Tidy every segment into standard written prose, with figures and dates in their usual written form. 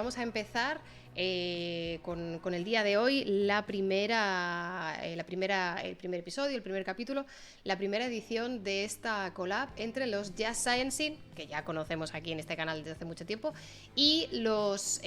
vamos a empezar con el día de hoy el primer episodio, el primer capítulo, la primera edición de esta collab entre los Just Sciencing, que ya conocemos aquí en este canal desde hace mucho tiempo, y los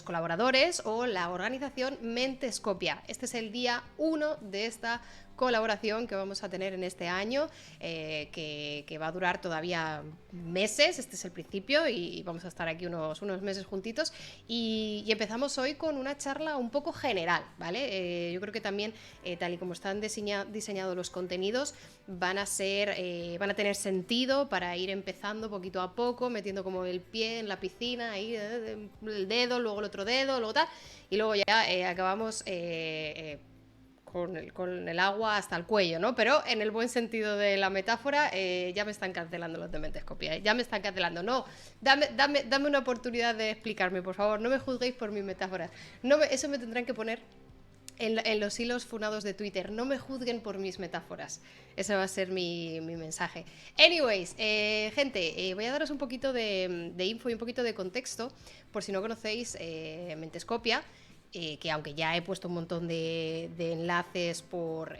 colaboradores o la organización Mentescopia. Este es el día 1 de esta colaboración que vamos a tener en este año, que va a durar todavía meses. Este es el principio y vamos a estar aquí unos meses juntitos, y empezamos hoy con una charla un poco general, ¿vale? Yo creo que también, tal y como están diseñados los contenidos, van a tener sentido para ir empezando poquito a poco, metiendo como el pie en la piscina, ahí, el dedo, luego el otro dedo, luego tal, y luego ya acabamos con el agua hasta el cuello, ¿no? Pero en el buen sentido de la metáfora. Ya me están cancelando los de Mentescopia, ya me están cancelando. No, dame una oportunidad de explicarme, por favor, no me juzguéis por mis metáforas. Eso me tendrán que poner en los hilos funados de Twitter. No me juzguen por mis metáforas. Ese va a ser mi mensaje. Anyways, gente, voy a daros un poquito de info y un poquito de contexto, por si no conocéis Mentescopia. Que aunque ya he puesto un montón de enlaces por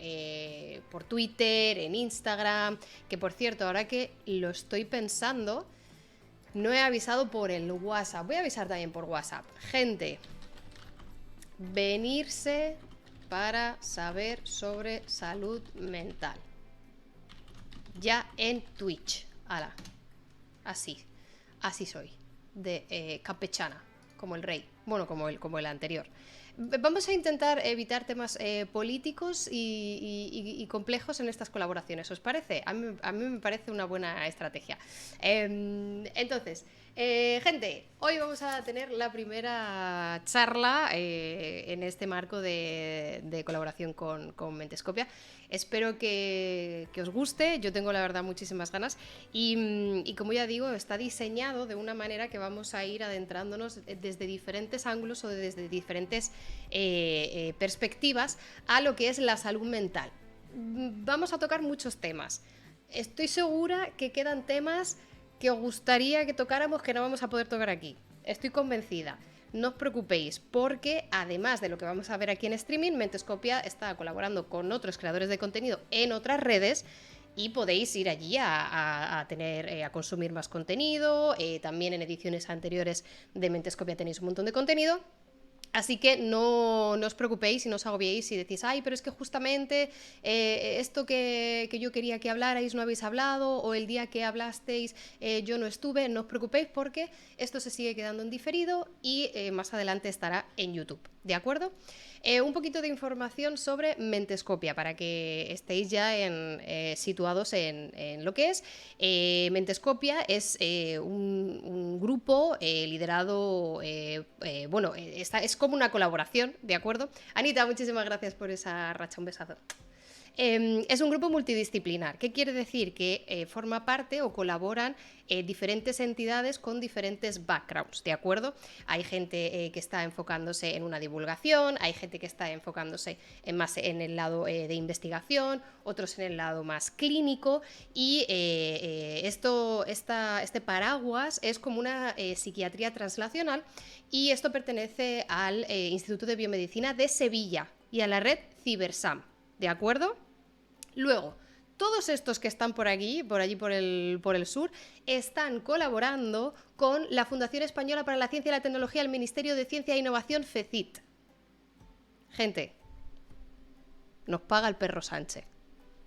Twitter, en Instagram, que por cierto, ahora que lo estoy pensando, no he avisado por el WhatsApp. Voy a avisar también por WhatsApp. Gente, venirse para saber sobre salud mental. Ya en Twitch. Ala. Así soy. De campechana, como el rey. Bueno, como el anterior. Vamos a intentar evitar temas políticos y complejos en estas colaboraciones. ¿Os parece? A mí me parece una buena estrategia. Entonces, gente, hoy vamos a tener la primera charla en este marco de colaboración con Mentescopia. Espero que os guste. Yo tengo, la verdad, muchísimas ganas. Y como ya digo, está diseñado de una manera que vamos a ir adentrándonos desde diferentes ángulos o desde diferentes perspectivas a lo que es la salud mental. Vamos a tocar muchos temas. Estoy segura que quedan temas que os gustaría que tocáramos que no vamos a poder tocar aquí. Estoy convencida. No os preocupéis, porque además de lo que vamos a ver aquí en streaming, Mentescopia está colaborando con otros creadores de contenido en otras redes y podéis ir allí a consumir más contenido. También en ediciones anteriores de Mentescopia tenéis un montón de contenido. Así que no os preocupéis y no os agobiéis si decís, ay, pero es que justamente esto que yo quería que hablarais no habéis hablado, o el día que hablasteis yo no estuve. No os preocupéis, porque esto se sigue quedando en diferido y más adelante estará en YouTube, ¿de acuerdo? Un poquito de información sobre Mentescopia para que estéis ya situados en lo que es. Mentescopia es un grupo liderado, es como una colaboración, ¿de acuerdo? Anita, muchísimas gracias por esa racha, un besazo. Es un grupo multidisciplinar. ¿Qué quiere decir? Que forma parte o colaboran diferentes entidades con diferentes backgrounds, ¿de acuerdo? Hay gente que está enfocándose en una divulgación, hay gente que está enfocándose más en el lado de investigación, otros en el lado más clínico, y este paraguas es como una psiquiatría translacional, y esto pertenece al Instituto de Biomedicina de Sevilla y a la red Cibersam, ¿de acuerdo? Luego, todos estos que están por allí por el sur, están colaborando con la Fundación Española para la Ciencia y la Tecnología, el Ministerio de Ciencia e Innovación, FECIT. Gente, nos paga el perro Sánchez.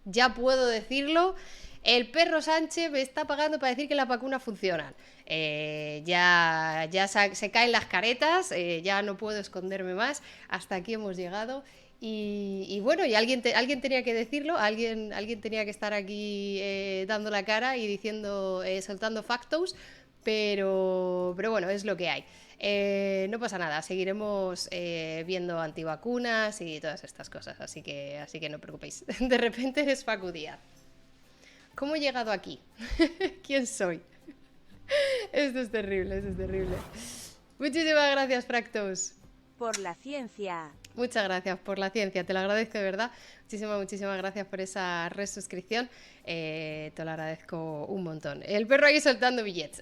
Ya puedo decirlo, el perro Sánchez me está pagando para decir que las vacunas funcionan. Ya se caen las caretas, ya no puedo esconderme más. Hasta aquí hemos llegado. Y bueno, y alguien tenía que decirlo, alguien tenía que estar aquí dando la cara y diciendo, soltando factos, pero bueno, es lo que hay. No pasa nada, seguiremos viendo antivacunas y todas estas cosas, así que no os preocupéis. De repente eres Facu Díaz. ¿Cómo he llegado aquí? ¿Quién soy? Esto es terrible. Muchísimas gracias, Fractos. por la ciencia. Muchas gracias por la ciencia, te lo agradezco de verdad. Muchísimas gracias por esa resuscripción. Te lo agradezco un montón. El perro ahí soltando billetes.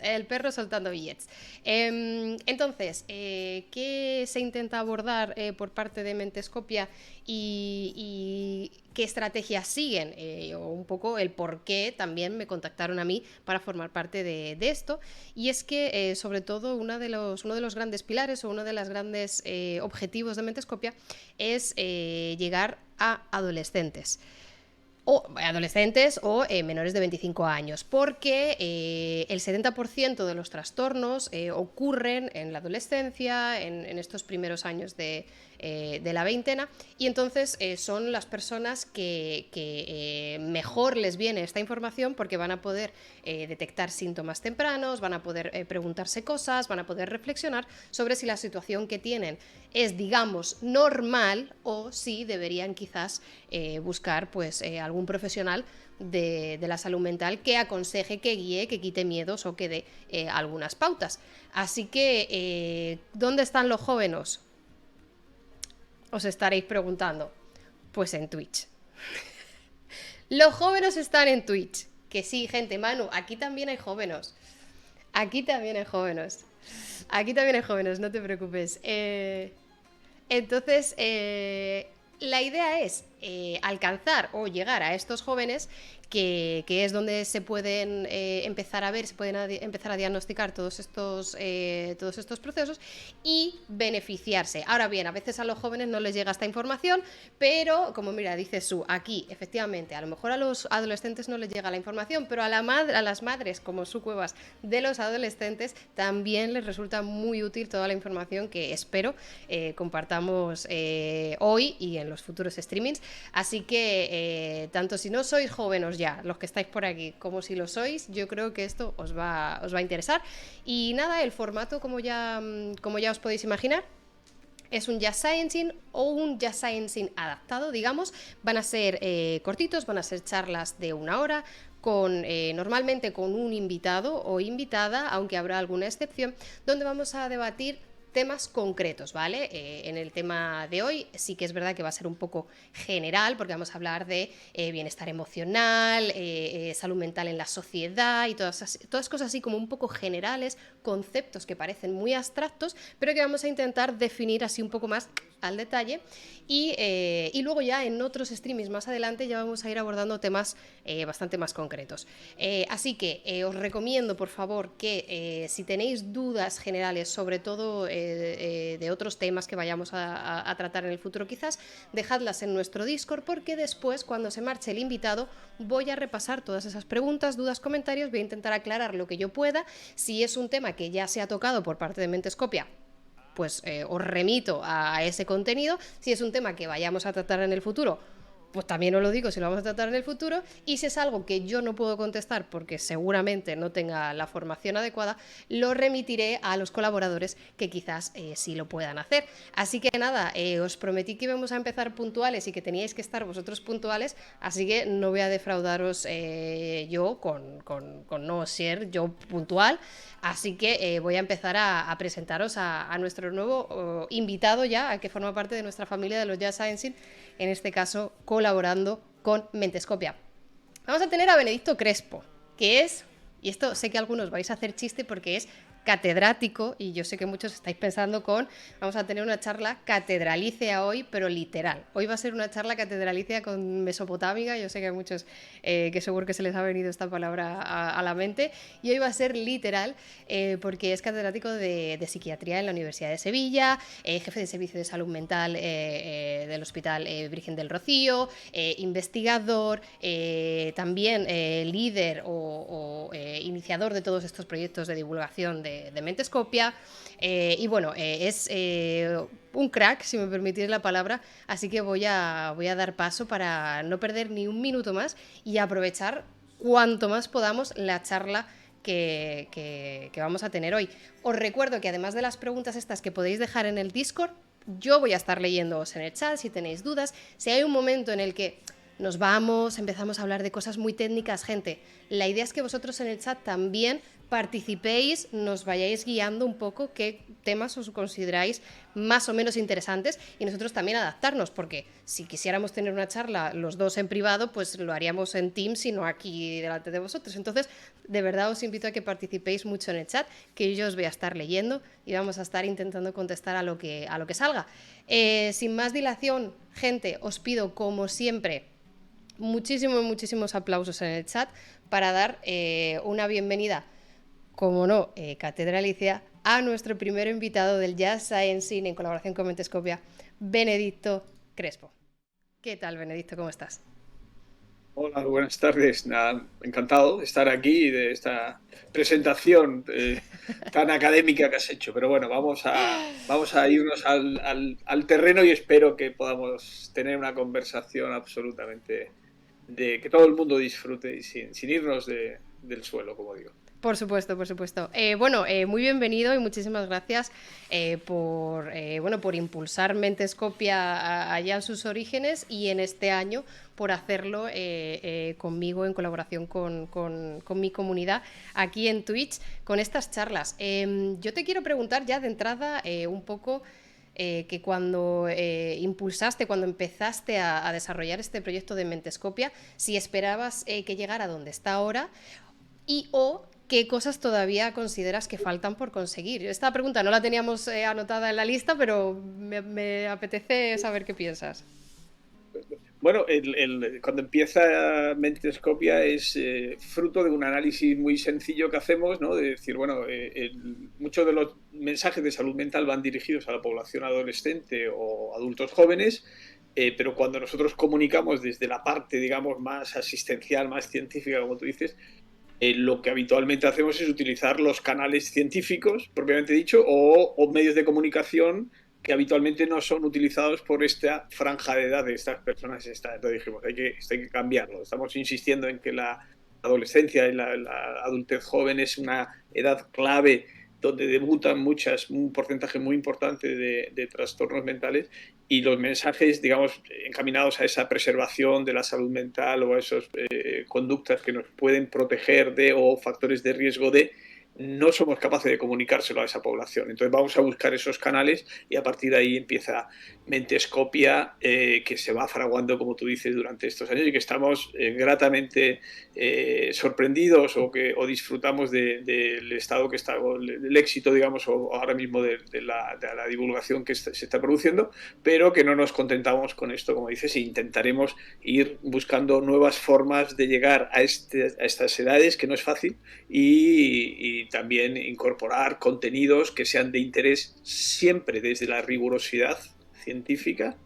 Entonces, ¿qué se intenta abordar por parte de Mentescopia y qué estrategias siguen? O un poco el por qué también me contactaron a mí para formar parte de esto. Y es que, sobre todo, uno de los grandes pilares o uno de los grandes objetivos de Mentescopia es llegar a adolescentes o menores de 25 años, porque el 70% de los trastornos ocurren en la adolescencia, en estos primeros años de la veintena, y entonces son las personas que mejor les viene esta información porque van a poder detectar síntomas tempranos, van a poder preguntarse cosas, van a poder reflexionar sobre si la situación que tienen es, digamos, normal o si deberían quizás buscar pues algún profesional de la salud mental que aconseje, que guíe, que quite miedos o que dé algunas pautas. Así que, ¿dónde están los jóvenes? Os estaréis preguntando. Pues en Twitch. Los jóvenes están en Twitch. Que sí, gente, Manu, aquí también hay jóvenes. Aquí también hay jóvenes, no te preocupes. Entonces, la idea es alcanzar o llegar a estos jóvenes que es donde se pueden empezar a ver, se pueden empezar a diagnosticar todos estos procesos y beneficiarse. Ahora bien, a veces a los jóvenes no les llega esta información, pero como mira, dice Su, aquí, efectivamente, a lo mejor a los adolescentes no les llega la información, pero a las madres como Su Cuevas de los adolescentes también les resulta muy útil toda la información que espero compartamos hoy y en los futuros streamings. Así que tanto si no sois jóvenes ya, los que estáis por aquí, como si lo sois, yo creo que esto os va a interesar. Y nada, el formato, como ya os podéis imaginar, es un Just Sciencing o un Just Sciencing adaptado, digamos. Van a ser cortitos, van a ser charlas de 1 hora, normalmente con un invitado o invitada, aunque habrá alguna excepción, donde vamos a debatir temas concretos, ¿vale? En el tema de hoy sí que es verdad que va a ser un poco general, porque vamos a hablar de bienestar emocional, salud mental en la sociedad y todas cosas así como un poco generales, conceptos que parecen muy abstractos, pero que vamos a intentar definir así un poco más al detalle. Y luego ya en otros streamings más adelante ya vamos a ir abordando temas bastante más concretos. Así que os recomiendo, por favor, que si tenéis dudas generales, sobre todo de otros temas que vayamos a tratar en el futuro quizás, dejadlas en nuestro Discord, porque después, cuando se marche el invitado, voy a repasar todas esas preguntas, dudas, comentarios, voy a intentar aclarar lo que yo pueda. Si es un tema que ya se ha tocado por parte de Mentescopia, pues os remito a ese contenido. Si es un tema que vayamos a tratar en el futuro, pues también os lo digo si lo vamos a tratar en el futuro. Y si es algo que yo no puedo contestar porque seguramente no tenga la formación adecuada, lo remitiré a los colaboradores que quizás sí lo puedan hacer. Así que nada, os prometí que íbamos a empezar puntuales y que teníais que estar vosotros puntuales, así que no voy a defraudaros yo con no ser yo puntual. Así que voy a empezar a presentaros a nuestro nuevo invitado ya, a que forma parte de nuestra familia de los Just Sciencing, en este caso colaborando con Mentescopia. Vamos a tener a Benedicto Crespo, que es, y esto sé que algunos vais a hacer chiste porque es catedrático, y yo sé que muchos estáis pensando vamos a tener una charla catedralícea hoy, pero literal. Hoy va a ser una charla catedralícea con mesopotámica. Yo sé que hay muchos que seguro que se les ha venido esta palabra a la mente, y hoy va a ser literal porque es catedrático de psiquiatría en la Universidad de Sevilla, jefe de servicio de salud mental del Hospital Virgen del Rocío, investigador, también líder o iniciador de todos estos proyectos de divulgación de Mentescopia, y bueno, es un crack, si me permitís la palabra, así que voy a dar paso para no perder ni un minuto más y aprovechar cuanto más podamos la charla que vamos a tener hoy. Os recuerdo que además de las preguntas estas que podéis dejar en el Discord, yo voy a estar leyéndoos en el chat si tenéis dudas. Si hay un momento en el que empezamos a hablar de cosas muy técnicas, gente, la idea es que vosotros en el chat también participéis, nos vayáis guiando un poco qué temas os consideráis más o menos interesantes y nosotros también adaptarnos, porque si quisiéramos tener una charla los dos en privado, pues lo haríamos en Teams y no aquí delante de vosotros. Entonces, de verdad os invito a que participéis mucho en el chat, que yo os voy a estar leyendo y vamos a estar intentando contestar a lo que salga. Sin más dilación, gente, os pido como siempre muchísimos aplausos en el chat para dar una bienvenida, como no, catedralicia, a nuestro primer invitado del Jazz Science Scene en colaboración con Mentescopia, Benedicto Crespo. ¿Qué tal, Benedicto? ¿Cómo estás? Hola, buenas tardes. Nada, encantado de estar aquí y de esta presentación tan académica que has hecho. Pero bueno, vamos a irnos al terreno y espero que podamos tener una conversación absolutamente de que todo el mundo disfrute y sin irnos del suelo, como digo. Por supuesto, por supuesto. Muy bienvenido y muchísimas gracias por impulsar Mentescopia allá en sus orígenes y en este año por hacerlo conmigo en colaboración con mi comunidad aquí en Twitch con estas charlas. Yo te quiero preguntar ya de entrada un poco que cuando cuando empezaste a desarrollar este proyecto de Mentescopia, si esperabas que llegara a donde está ahora o qué cosas todavía consideras que faltan por conseguir. Esta pregunta no la teníamos anotada en la lista, pero me apetece saber qué piensas. Bueno, cuando empieza Mentescopia es fruto de un análisis muy sencillo que hacemos, ¿no? De decir, bueno, muchos de los mensajes de salud mental van dirigidos a la población adolescente o adultos jóvenes, pero cuando nosotros comunicamos desde la parte, digamos, más asistencial, más científica, como tú dices, lo que habitualmente hacemos es utilizar los canales científicos, propiamente dicho, o medios de comunicación que habitualmente no son utilizados por esta franja de edad de estas personas. Entonces dijimos, esto hay que cambiarlo. Estamos insistiendo en que la adolescencia y la adultez joven es una edad clave donde debutan un porcentaje muy importante de trastornos mentales, y los mensajes, digamos, encaminados a esa preservación de la salud mental o a esas conductas que nos pueden proteger de o factores de riesgo de, no somos capaces de comunicárselo a esa población. Entonces vamos a buscar esos canales y a partir de ahí empieza Mentescopia, que se va fraguando, como tú dices, durante estos años y que estamos gratamente sorprendidos o disfrutamos del estado que está, del éxito, digamos, o ahora mismo de la divulgación que se está produciendo, pero que no nos contentamos con esto, como dices, e intentaremos ir buscando nuevas formas de llegar a estas edades, que no es fácil, y también incorporar contenidos que sean de interés siempre desde la rigurosidad científica.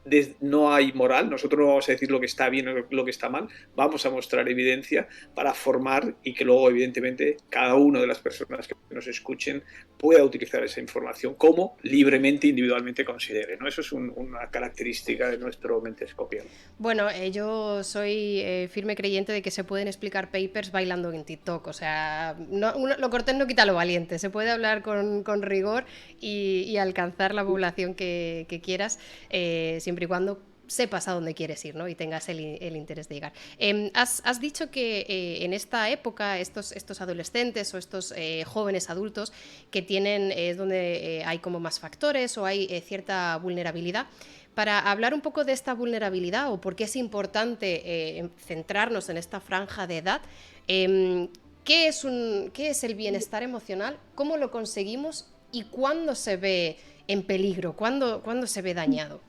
No hay moral, nosotros no vamos a decir lo que está bien o lo que está mal, vamos a mostrar evidencia para formar y que luego, evidentemente, cada una de las personas que nos escuchen pueda utilizar esa información como libremente, individualmente considere, ¿no? Eso es una característica de nuestro Mentescopia. Bueno, yo soy firme creyente de que se pueden explicar papers bailando en TikTok. O sea, lo cortés no quita lo valiente. Se puede hablar con rigor y alcanzar la población que quieras, siempre y cuando sepas a dónde quieres ir, ¿no? Y tengas el interés de llegar. Has dicho que en esta época estos adolescentes o estos jóvenes adultos que tienen, es donde hay como más factores o hay cierta vulnerabilidad. Para hablar un poco de esta vulnerabilidad o por qué es importante centrarnos en esta franja de edad, ¿qué es el bienestar emocional? ¿Cómo lo conseguimos? ¿Y cuándo se ve en peligro? ¿Cuándo se ve dañado?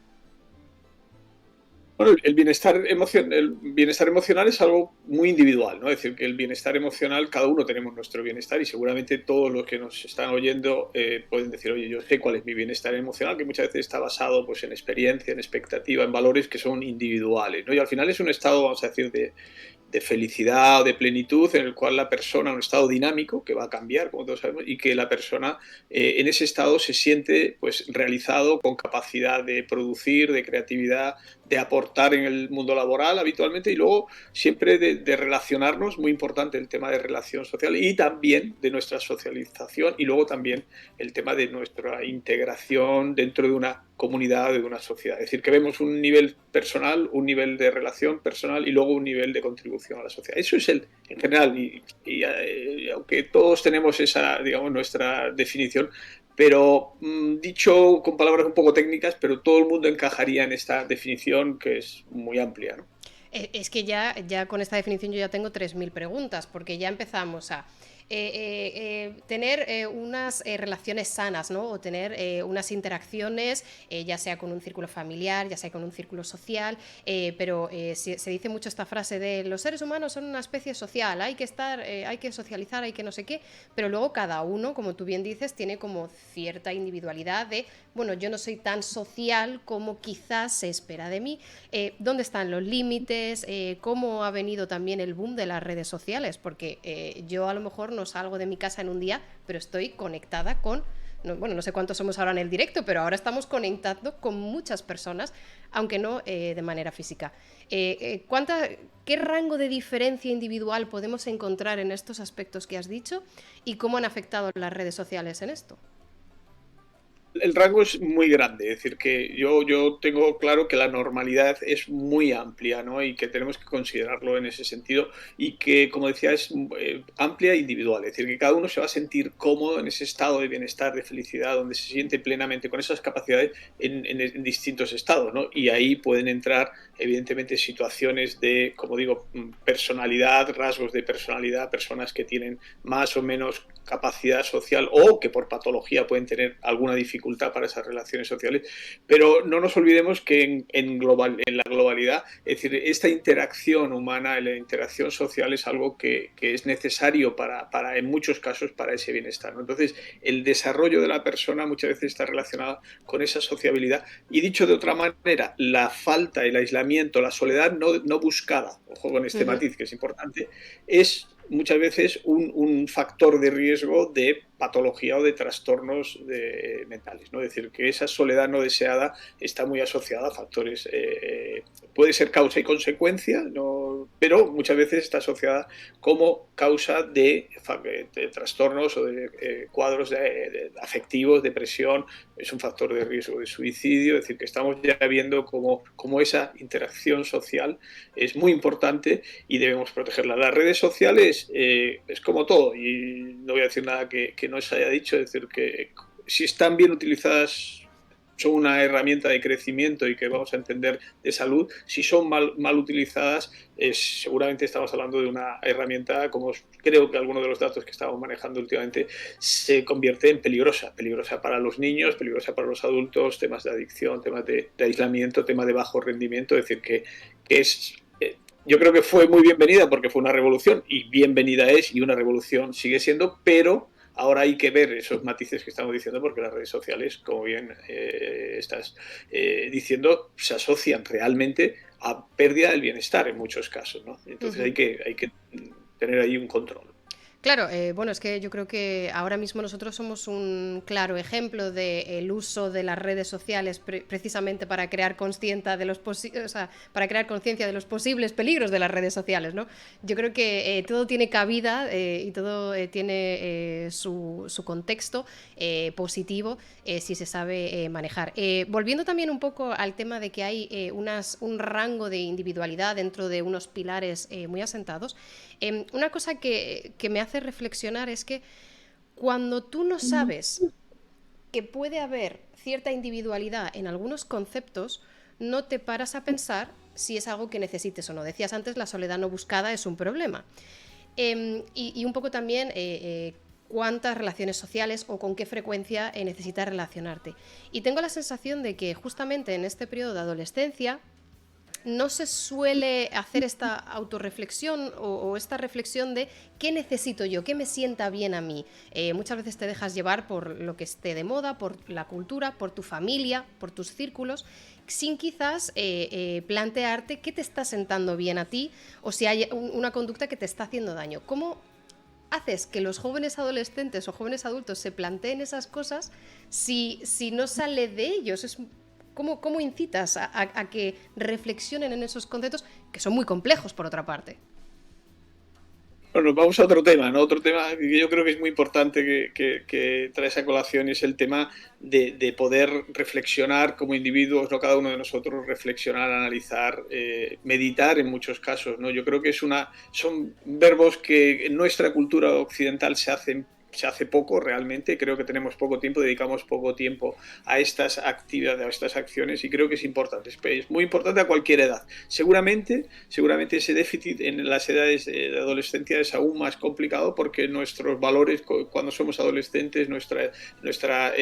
Bueno, el bienestar emocional es algo muy individual, ¿no? Es decir, que el bienestar emocional, cada uno tenemos nuestro bienestar y seguramente todos los que nos están oyendo pueden decir, oye, yo sé cuál es mi bienestar emocional, que muchas veces está basado pues, en experiencia, en expectativa, en valores que son individuales, ¿no? Y al final es un estado, vamos a decir, de felicidad o de plenitud en el cual la persona, un estado dinámico que va a cambiar, como todos sabemos, y que la persona en ese estado se siente pues realizado, con capacidad de producir, de creatividad, de aportar en el mundo laboral habitualmente, y luego siempre de relacionarnos, muy importante el tema de relación social y también de nuestra socialización, y luego también el tema de nuestra integración dentro de una comunidad, de una sociedad. Es decir, que vemos un nivel personal, un nivel de relación personal y luego un nivel de contribución a la sociedad. Eso es en general, y aunque todos tenemos esa, digamos, nuestra definición, pero dicho con palabras un poco técnicas, pero todo el mundo encajaría en esta definición que es muy amplia, ¿no? Es que ya con esta definición yo ya tengo 3000 preguntas, porque ya empezamos a tener unas relaciones sanas, ¿no? O tener unas interacciones, ya sea con un círculo familiar, ya sea con un círculo social, pero se dice mucho esta frase de los seres humanos son una especie social, hay que estar, hay que socializar, hay que no sé qué, pero luego cada uno, como tú bien dices, tiene como cierta individualidad de, bueno, yo no soy tan social como quizás se espera de mí. ¿Dónde están los límites? ¿Cómo ha venido también el boom de las redes sociales? Porque yo a lo mejor no salgo de mi casa en un día, pero estoy conectada con, no sé cuántos somos ahora en el directo, pero ahora estamos conectando con muchas personas, aunque no de manera física. ¿Qué rango de diferencia individual podemos encontrar en estos aspectos que has dicho y cómo han afectado las redes sociales en esto? El rango es muy grande, es decir, que yo tengo claro que la normalidad es muy amplia, ¿no? Y que tenemos que considerarlo en ese sentido, y que, como decía, es amplia e individual, es decir, que cada uno se va a sentir cómodo en ese estado de bienestar, de felicidad, donde se siente plenamente con esas capacidades en distintos estados, ¿no? Y ahí pueden entrar, evidentemente, situaciones de, como digo, personalidad, rasgos de personalidad, personas que tienen más o menos capacidad social o que por patología pueden tener alguna dificultad para esas relaciones sociales, pero no nos olvidemos que en la globalidad, es decir, esta interacción humana, la interacción social es algo que es necesario en muchos casos para ese bienestar, ¿no? Entonces, el desarrollo de la persona muchas veces está relacionado con esa sociabilidad, y dicho de otra manera, la falta, el aislamiento, la soledad no buscada, ojo con este matiz que es importante, es muchas veces un factor de riesgo de patología o de trastornos mentales, ¿no? Es decir, que esa soledad no deseada está muy asociada a factores, puede ser causa y consecuencia, ¿no? Pero muchas veces está asociada como causa de trastornos o de cuadros afectivos, depresión, es un factor de riesgo de suicidio, es decir, que estamos ya viendo como esa interacción social es muy importante y debemos protegerla. Las redes sociales es como todo, y no voy a decir nada que no se haya dicho, es decir, que si están bien utilizadas son una herramienta de crecimiento y que vamos a entender de salud. Si son mal utilizadas, seguramente estamos hablando de una herramienta, como creo que algunos de los datos que estamos manejando últimamente, se convierte en peligrosa para los niños, peligrosa para los adultos, temas de adicción, temas de aislamiento, temas de bajo rendimiento, es decir, que es... yo creo que fue muy bienvenida porque fue una revolución, y bienvenida es, y una revolución sigue siendo, pero ahora hay que ver esos matices que estamos diciendo, porque las redes sociales, como bien estás diciendo, se asocian realmente a pérdida del bienestar en muchos casos, ¿no? Entonces hay que tener ahí un control. Claro, bueno, es que yo creo que ahora mismo nosotros somos un claro ejemplo del uso de las redes sociales precisamente para crear conciencia de los para crear conciencia de los posibles peligros de las redes sociales, ¿no? Yo creo que todo tiene cabida y todo tiene su contexto positivo si se sabe manejar. Volviendo también un poco al tema de que hay un rango de individualidad dentro de unos pilares muy asentados, una cosa que me hace reflexionar es que cuando tú no sabes que puede haber cierta individualidad en algunos conceptos, no te paras a pensar si es algo que necesites o no. Decías antes, la soledad no buscada es un problema. Y un poco también cuántas relaciones sociales o con qué frecuencia necesitas relacionarte. Y tengo la sensación de que justamente en este periodo de adolescencia no se suele hacer esta autorreflexión o esta reflexión de qué necesito yo, qué me sienta bien a mí. Muchas veces te dejas llevar por lo que esté de moda, por la cultura, por tu familia, por tus círculos, sin quizás plantearte qué te está sentando bien a ti o si hay una conducta que te está haciendo daño. ¿Cómo haces que los jóvenes adolescentes o jóvenes adultos se planteen esas cosas si no sale de ellos? Es ¿Cómo incitas a que reflexionen en esos conceptos que son muy complejos, por otra parte? Bueno, vamos a otro tema, ¿no? Otro tema que yo creo que es muy importante que traes a colación es el tema de poder reflexionar como individuos, no cada uno de nosotros, reflexionar, analizar, meditar en muchos casos, ¿no? Yo creo que son verbos que en nuestra cultura occidental se hace poco realmente, creo que tenemos poco tiempo, dedicamos poco tiempo a estas actividades, a estas acciones y creo que es importante, es muy importante a cualquier edad. Seguramente ese déficit en las edades de adolescencia es aún más complicado porque nuestros valores cuando somos adolescentes, nuestra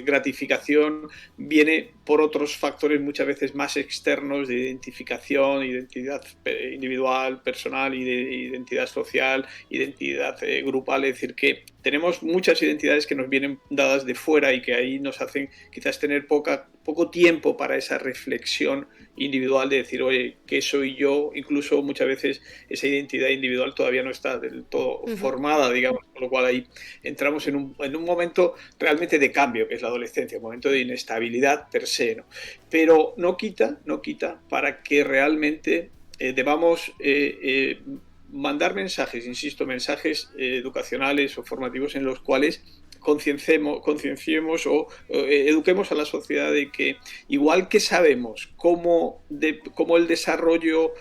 gratificación viene por otros factores muchas veces más externos de identificación, identidad individual, personal, y de identidad social, identidad grupal, es decir, que tenemos muchas identidades que nos vienen dadas de fuera y que ahí nos hacen quizás tener poco tiempo para esa reflexión individual de decir, oye, ¿qué soy yo? Incluso muchas veces esa identidad individual todavía no está del todo formada, digamos, con lo cual ahí entramos en un momento realmente de cambio, que es la adolescencia, un momento de inestabilidad per se, ¿no? Pero no quita para que realmente debamos mandar mensajes, insisto, mensajes educacionales o formativos en los cuales concienciemos o eduquemos a la sociedad de que igual que sabemos cómo el desarrollo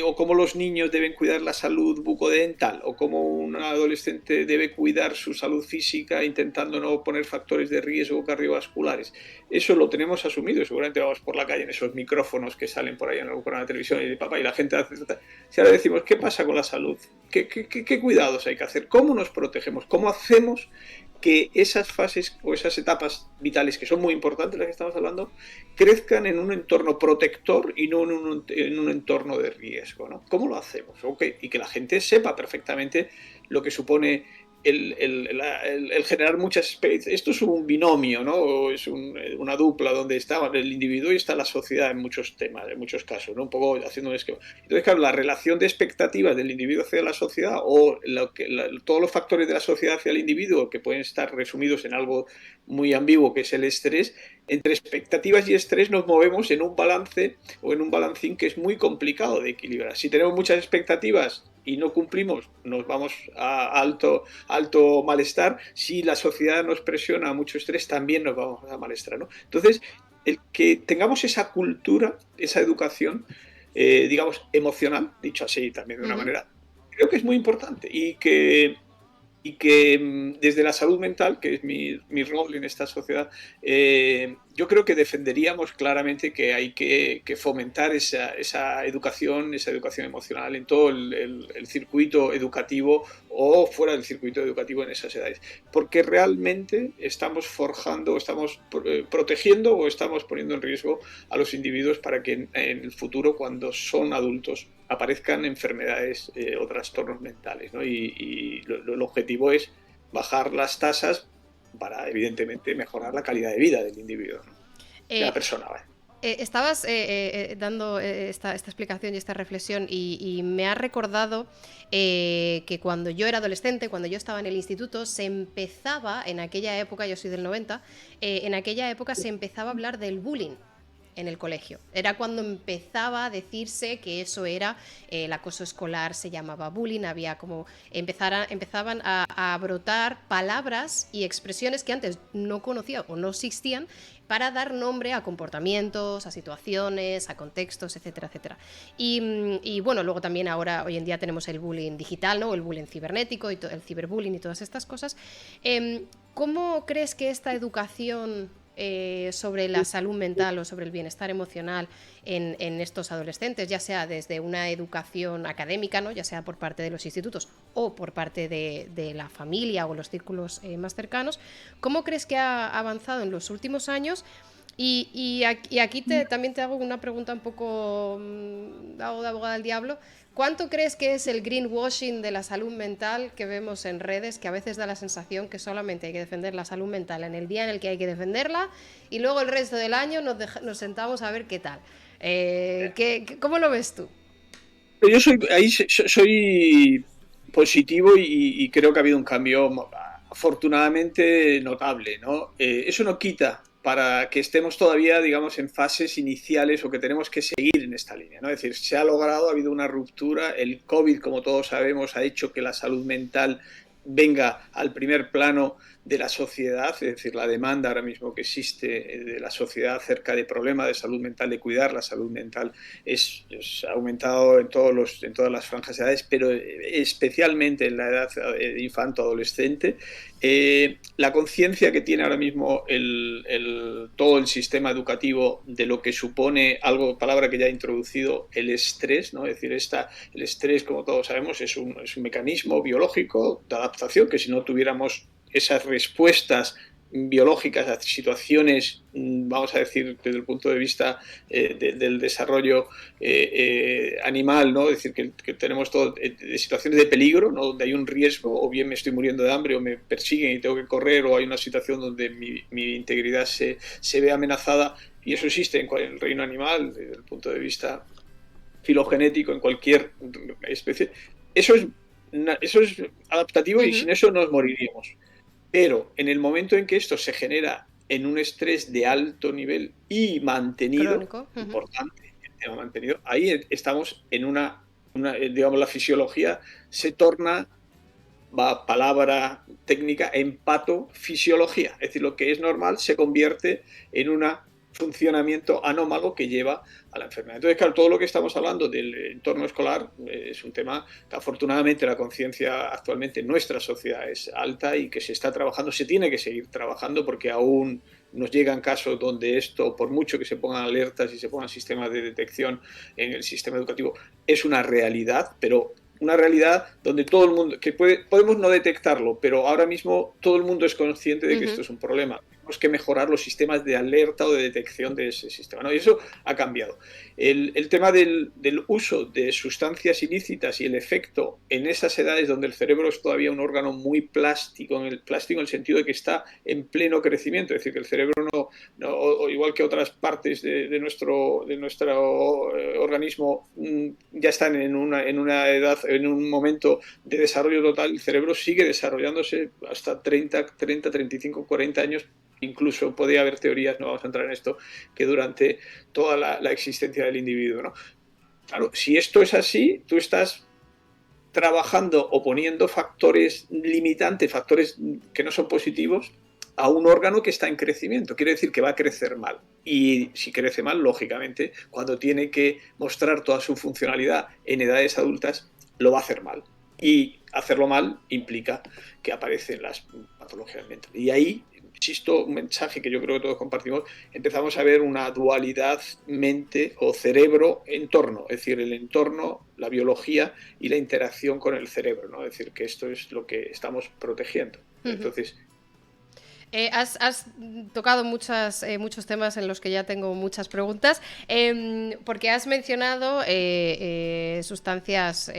o cómo los niños deben cuidar la salud bucodental o cómo un adolescente debe cuidar su salud física intentando no poner factores de riesgo cardiovasculares, eso lo tenemos asumido. Seguramente vamos por la calle en esos micrófonos que salen por ahí en algún programa de televisión y de papá y la gente hace... Si ahora decimos, ¿qué pasa con la salud? ¿Qué cuidados hay que hacer? ¿Cómo nos protegemos? ¿Cómo hacemos que esas fases o esas etapas vitales, que son muy importantes las que estamos hablando, crezcan en un entorno protector y no en un entorno de riesgo, ¿no? ¿Cómo lo hacemos? Y que la gente sepa perfectamente lo que supone el generar muchas especies. Esto es un binomio, ¿no? O es una dupla donde está el individuo y está la sociedad en muchos temas, en muchos casos, ¿no? Un poco haciendo un esquema. Entonces, claro, la relación de expectativas del individuo hacia la sociedad o todos los factores de la sociedad hacia el individuo que pueden estar resumidos en algo muy ambiguo que es el estrés, entre expectativas y estrés nos movemos en un balance o en un balancín que es muy complicado de equilibrar. Si tenemos muchas expectativas y no cumplimos, nos vamos a alto malestar. Si la sociedad nos presiona a mucho estrés, también nos vamos a malestar, ¿no? Entonces, el que tengamos esa cultura, esa educación, digamos, emocional, dicho así también de una manera, creo que es muy importante y que desde la salud mental, que es mi rol en esta sociedad, yo creo que defenderíamos claramente que hay que fomentar esa educación emocional en todo el circuito educativo o fuera del circuito educativo en esas edades. Porque realmente estamos forjando, estamos protegiendo o estamos poniendo en riesgo a los individuos para que en el futuro, cuando son adultos, aparezcan enfermedades o trastornos mentales, ¿no? Y el objetivo es bajar las tasas para, evidentemente, mejorar la calidad de vida del individuo, ¿no? De la persona, ¿vale? Estabas dando esta explicación y esta reflexión y me ha recordado que cuando yo era adolescente, cuando yo estaba en el instituto, se empezaba, en aquella época, yo soy del 90, en aquella época se empezaba a hablar del bullying en el colegio. Era cuando empezaba a decirse que eso era el acoso escolar, se llamaba bullying, había como empezaban a brotar palabras y expresiones que antes no conocía o no existían para dar nombre a comportamientos, a situaciones, a contextos, etcétera, etcétera. Y bueno, luego también ahora, hoy en día tenemos el bullying digital, ¿no? El bullying cibernético, y el ciberbullying y todas estas cosas. ¿Cómo crees que esta educación sobre la salud mental o sobre el bienestar emocional en estos adolescentes, ya sea desde una educación académica, ¿no? Ya sea por parte de los institutos o por parte de la familia o los círculos más cercanos, ¿cómo crees que ha avanzado en los últimos años? Y aquí también te hago una pregunta un poco hago de abogada del diablo. ¿Cuánto crees que es el greenwashing de la salud mental que vemos en redes, que a veces da la sensación que solamente hay que defender la salud mental en el día en el que hay que defenderla y luego el resto del año nos sentamos a ver qué tal? ¿Cómo lo ves tú? Yo soy positivo y creo que ha habido un cambio afortunadamente notable, ¿no? Eso no quita para que estemos todavía, digamos, en fases iniciales o que tenemos que seguir en esta línea, ¿no? Es decir, se ha logrado, ha habido una ruptura, el COVID, como todos sabemos, ha hecho que la salud mental venga al primer plano de la sociedad, es decir, la demanda ahora mismo que existe de la sociedad acerca de problemas de salud mental, de cuidar la salud mental, ha aumentado en todas las franjas de edades, pero especialmente en la edad infanto-adolescente. La conciencia que tiene ahora mismo todo el sistema educativo de lo que supone algo, palabra que ya he introducido, el estrés, ¿no? Es decir, el estrés, como todos sabemos, es un mecanismo biológico de adaptación que si no tuviéramos esas respuestas biológicas a situaciones, vamos a decir, desde el punto de vista del desarrollo animal, ¿no? Es decir, que tenemos todo de situaciones de peligro, ¿no? Donde hay un riesgo, o bien me estoy muriendo de hambre, o me persiguen y tengo que correr, o hay una situación donde mi integridad se ve amenazada, y eso existe en el reino animal, desde el punto de vista filogenético, en cualquier especie. Eso es adaptativo y sin eso nos moriríamos. Pero en el momento en que esto se genera en un estrés de alto nivel y mantenido, crónico, importante, mantenido, ahí estamos en digamos, la fisiología se torna, palabra técnica, en patofisiología. Es decir, lo que es normal se convierte en un funcionamiento anómalo que lleva a la enfermedad. Entonces, claro, todo lo que estamos hablando del entorno escolar es un tema que afortunadamente la conciencia actualmente en nuestra sociedad es alta y que se está trabajando, se tiene que seguir trabajando porque aún nos llegan casos donde esto, por mucho que se pongan alertas y se pongan sistemas de detección en el sistema educativo, es una realidad, pero una realidad donde todo el mundo, que podemos no detectarlo, pero ahora mismo todo el mundo es consciente de que esto es un problema. Tenemos que mejorar los sistemas de alerta o de detección de ese sistema, ¿no? Y eso ha cambiado. El tema del uso de sustancias ilícitas y el efecto en esas edades donde el cerebro es todavía un órgano muy plástico en el sentido de que está en pleno crecimiento, es decir, que el cerebro no igual que otras partes de nuestro organismo ya están en una edad, en un momento de desarrollo total, el cerebro sigue desarrollándose hasta 30, 35, 40 años. Incluso podría haber teorías, no vamos a entrar en esto, que durante toda la existencia del individuo, ¿no? Claro, si esto es así, tú estás trabajando o poniendo factores limitantes, factores que no son positivos, a un órgano que está en crecimiento. Quiere decir que va a crecer mal. Y si crece mal, lógicamente, cuando tiene que mostrar toda su funcionalidad en edades adultas, lo va a hacer mal. Y hacerlo mal implica que aparecen las patologías mentales. Y ahí, insisto, un mensaje que yo creo que todos compartimos, empezamos a ver una dualidad mente o cerebro-entorno, es decir, el entorno, la biología y la interacción con el cerebro, ¿no? Es decir, que esto es lo que estamos protegiendo. Entonces, has tocado muchos temas en los que ya tengo muchas preguntas, porque has mencionado sustancias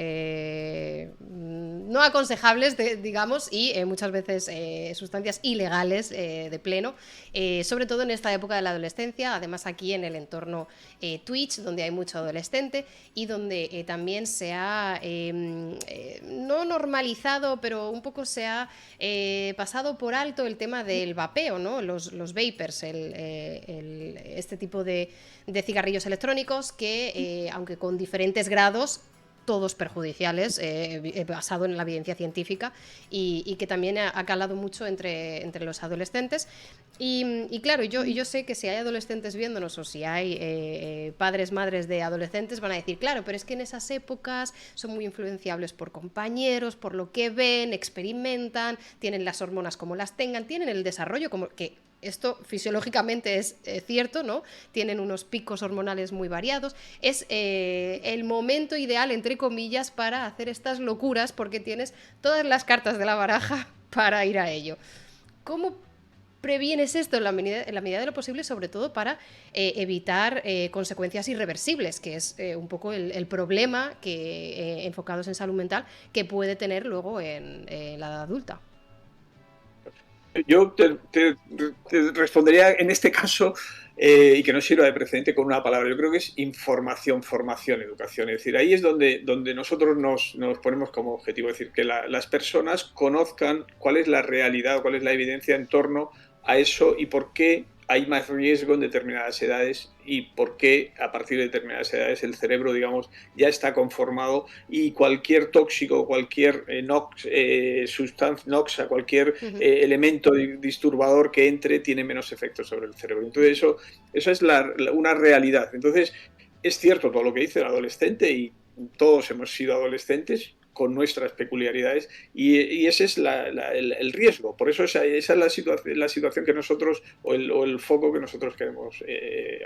no aconsejables, digamos, y muchas veces sustancias ilegales de pleno, sobre todo en esta época de la adolescencia, además aquí en el entorno Twitch, donde hay mucho adolescente y donde también se ha no normalizado, pero un poco se ha pasado por alto el tema del vapeo, ¿no? Los vapers, este tipo de cigarrillos electrónicos que, aunque con diferentes grados, todos perjudiciales, basado en la evidencia científica y que también ha calado mucho entre los adolescentes. Y claro, yo sé que si hay adolescentes viéndonos o si hay padres, madres de adolescentes, van a decir, claro, pero es que en esas épocas son muy influenciables por compañeros, por lo que ven, experimentan, tienen las hormonas como las tengan, tienen el desarrollo como que... Esto fisiológicamente es cierto, ¿no? Tienen unos picos hormonales muy variados. Es el momento ideal, entre comillas, para hacer estas locuras porque tienes todas las cartas de la baraja para ir a ello. ¿Cómo previenes esto en la medida de lo posible, sobre todo para evitar consecuencias irreversibles, que es un poco el problema que enfocados en salud mental que puede tener luego en la edad adulta? Yo te respondería en este caso, y que no sirva de precedente, con una palabra. Yo creo que es información, formación, educación. Es decir, ahí es donde nosotros nos ponemos como objetivo. Es decir, que las personas conozcan cuál es la realidad, cuál es la evidencia en torno a eso y por qué hay más riesgo en determinadas edades y por qué a partir de determinadas edades el cerebro, digamos, ya está conformado y cualquier tóxico, cualquier sustancia noxa, cualquier elemento disturbador que entre tiene menos efecto sobre el cerebro. Entonces eso es una realidad. Entonces es cierto todo lo que dice el adolescente y todos hemos sido adolescentes con nuestras peculiaridades y ese es el riesgo. Por eso esa es la situación que nosotros, o el foco que nosotros queremos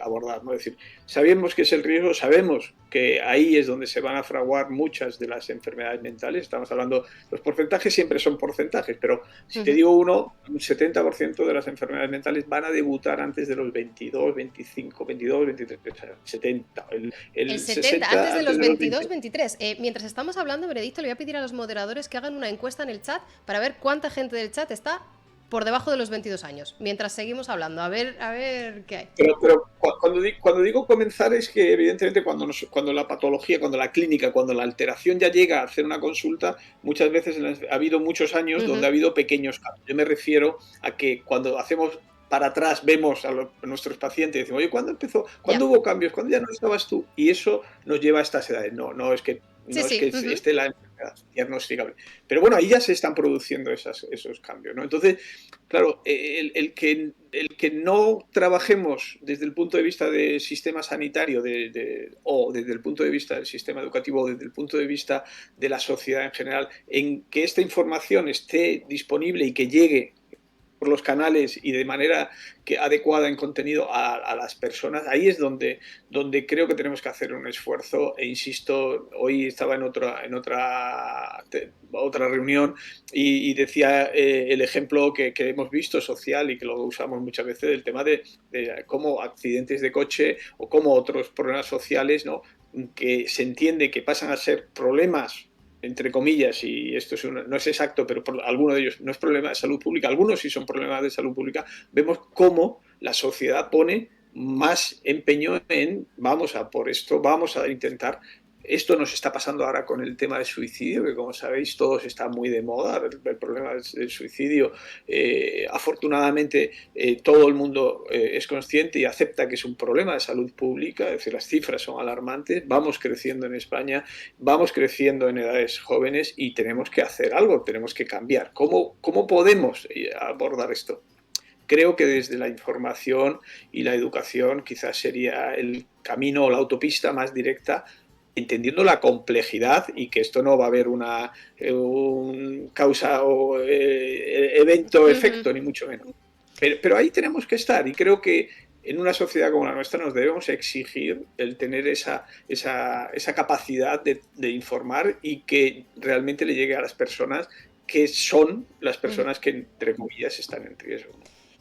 abordar, ¿no? Es decir, sabemos que es el riesgo, sabemos que ahí es donde se van a fraguar muchas de las enfermedades mentales. Estamos hablando, los porcentajes siempre son porcentajes, pero si te digo un 70% de las enfermedades mentales van a debutar antes de los 22, 25, 22, 23, 70. El 70, antes de los 22, 23. Mientras estamos hablando, Benedicto, le voy a pedir a los moderadores que hagan una encuesta en el chat para ver cuánta gente del chat está por debajo de los 22 años, mientras seguimos hablando, a ver qué hay. Pero cuando digo comenzar es que evidentemente cuando la patología, cuando la clínica, cuando la alteración ya llega a hacer una consulta, muchas veces ha habido muchos años donde ha habido pequeños cambios. Yo me refiero a que cuando hacemos para atrás, vemos a nuestros pacientes y decimos, oye, ¿cuándo empezó? ¿Cuándo hubo cambios? ¿Cuándo ya no estabas tú? Y eso nos lleva a estas edades. No es que esté la enfermedad diagnosticable. Pero bueno, ahí ya se están produciendo esos cambios, ¿no? Entonces, claro, el que no trabajemos desde el punto de vista del sistema sanitario o desde el punto de vista del sistema educativo o desde el punto de vista de la sociedad en general, en que esta información esté disponible y que llegue por los canales y de manera adecuada en contenido a las personas, ahí es donde creo que tenemos que hacer un esfuerzo. E insisto, hoy estaba en otra reunión y decía el ejemplo que hemos visto social y que lo usamos muchas veces, del tema de cómo accidentes de coche o cómo otros problemas sociales, ¿no?, que se entiende que pasan a ser problemas, entre comillas, y esto no es exacto, pero alguno de ellos no es problema de salud pública, algunos sí son problemas de salud pública, vemos cómo la sociedad pone más empeño en vamos a por esto, vamos a intentar. Esto nos está pasando ahora con el tema del suicidio, que como sabéis todos está muy de moda, el problema del suicidio. Afortunadamente todo el mundo es consciente y acepta que es un problema de salud pública, es decir, las cifras son alarmantes, vamos creciendo en España, vamos creciendo en edades jóvenes y tenemos que hacer algo, tenemos que cambiar. ¿Cómo podemos abordar esto? Creo que desde la información y la educación quizás sería el camino o la autopista más directa, entendiendo la complejidad y que esto no va a haber un causa o evento-efecto, ni mucho menos. Pero ahí tenemos que estar y creo que en una sociedad como la nuestra nos debemos exigir el tener esa capacidad de informar y que realmente le llegue a las personas que son las personas que, entre comillas, están en riesgo.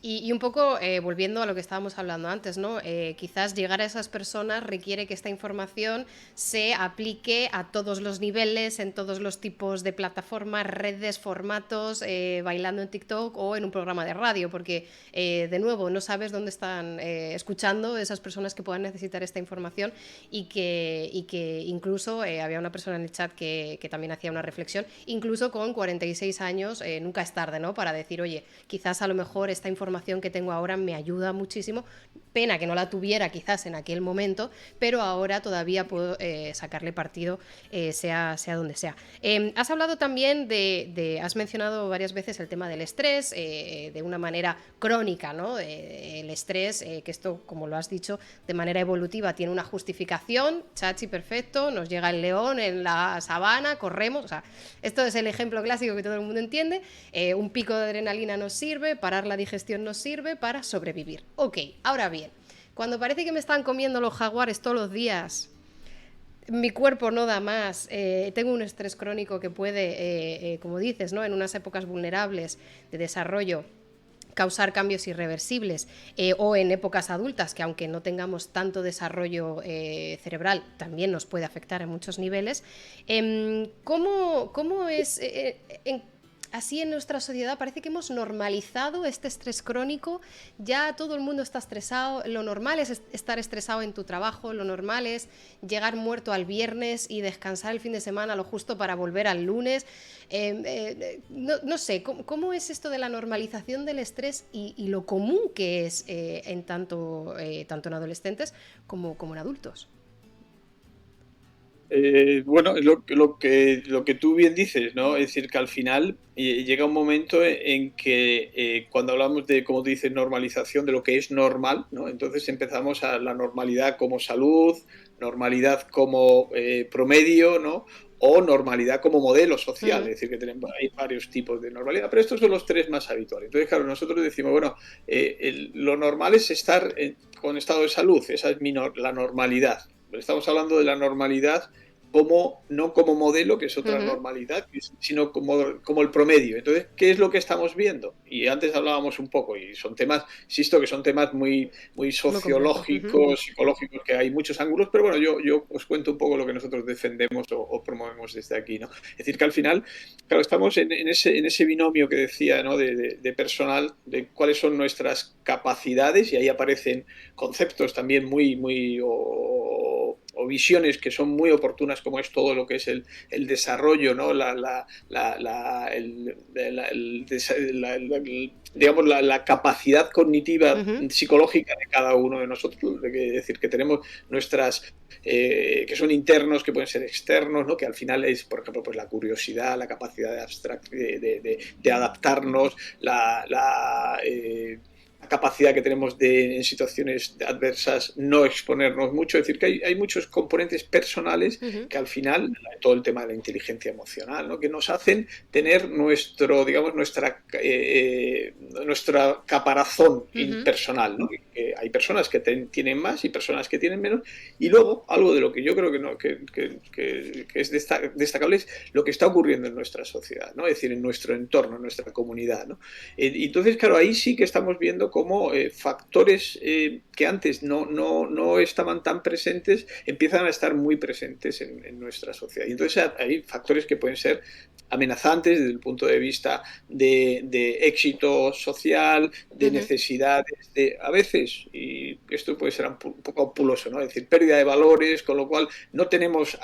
Y un poco volviendo a lo que estábamos hablando antes, ¿no? Quizás llegar a esas personas requiere que esta información se aplique a todos los niveles, en todos los tipos de plataformas, redes, formatos, bailando en TikTok o en un programa de radio, porque de nuevo no sabes dónde están escuchando esas personas que puedan necesitar esta información y que incluso había una persona en el chat que también hacía una reflexión, incluso con 46 años nunca es tarde, ¿no?, para decir, oye, quizás a lo mejor esta información que tengo ahora me ayuda muchísimo, pena que no la tuviera quizás en aquel momento, pero ahora todavía puedo sacarle partido sea donde sea. Has hablado también has mencionado varias veces el tema del estrés de una manera crónica, ¿no? El estrés, que esto, como lo has dicho, de manera evolutiva tiene una justificación, chachi, perfecto, nos llega el león en la sabana, corremos, o sea, esto es el ejemplo clásico que todo el mundo entiende. Un pico de adrenalina nos sirve, parar la digestión nos sirve para sobrevivir. Ok, ahora bien, cuando parece que me están comiendo los jaguares todos los días, mi cuerpo no da más, tengo un estrés crónico que puede, como dices, ¿no?, en unas épocas vulnerables de desarrollo causar cambios irreversibles, o en épocas adultas, que aunque no tengamos tanto desarrollo cerebral, también nos puede afectar en muchos niveles. ¿Cómo es así en nuestra sociedad parece que hemos normalizado este estrés crónico, ya todo el mundo está estresado, lo normal es estar estresado en tu trabajo, lo normal es llegar muerto al viernes y descansar el fin de semana lo justo para volver al lunes. No sé, ¿cómo es esto de la normalización del estrés y lo común que es tanto en adolescentes como en adultos? Bueno, lo que tú bien dices, ¿no? Es decir, que al final llega un momento en que cuando hablamos de, como tú dices, normalización de lo que es normal, ¿no? Entonces empezamos a la normalidad como salud, normalidad como promedio, ¿no? O normalidad como modelo social, es decir, que tenemos, hay varios tipos de normalidad, pero estos son los tres más habituales. Entonces, claro, nosotros decimos, bueno, lo normal es estar con estado de salud, esa es la normalidad. Estamos hablando de la normalidad como, no como modelo, que es otra normalidad, sino como el promedio. Entonces, ¿qué es lo que estamos viendo? Y antes hablábamos un poco, y son temas, insisto, que son temas muy, muy sociológicos, psicológicos, que hay muchos ángulos, pero bueno, yo os cuento un poco lo que nosotros defendemos o promovemos desde aquí, ¿no? Es decir, que al final, claro, estamos en ese binomio que decía, ¿no? De personal, de cuáles son nuestras capacidades, y ahí aparecen conceptos también muy o visiones que son muy oportunas, como es todo lo que es el desarrollo, ¿no? Digamos, la capacidad cognitiva psicológica de cada uno de nosotros, es decir, que tenemos nuestras, que son internos, que pueden ser externos, ¿no? Que al final es, por ejemplo, pues la curiosidad, la capacidad de adaptarnos, la capacidad que tenemos de en situaciones adversas no exponernos mucho, es decir, que hay muchos componentes personales que al final, todo el tema de la inteligencia emocional, ¿no? Que nos hacen tener digamos, nuestra caparazón personal, ¿no? Que hay personas que tienen más y personas que tienen menos, y luego algo de lo que yo creo que es destacable es lo que está ocurriendo en nuestra sociedad, ¿no? Es decir, en nuestro entorno, en nuestra comunidad, ¿no? Entonces, claro, ahí sí que estamos viendo cómo factores que antes no estaban tan presentes empiezan a estar muy presentes en nuestra sociedad. Y entonces hay factores que pueden ser amenazantes desde el punto de vista de éxito social, de necesidades, a veces, y esto puede ser un poco ampuloso, ¿no? Es decir, pérdida de valores, con lo cual no tenemos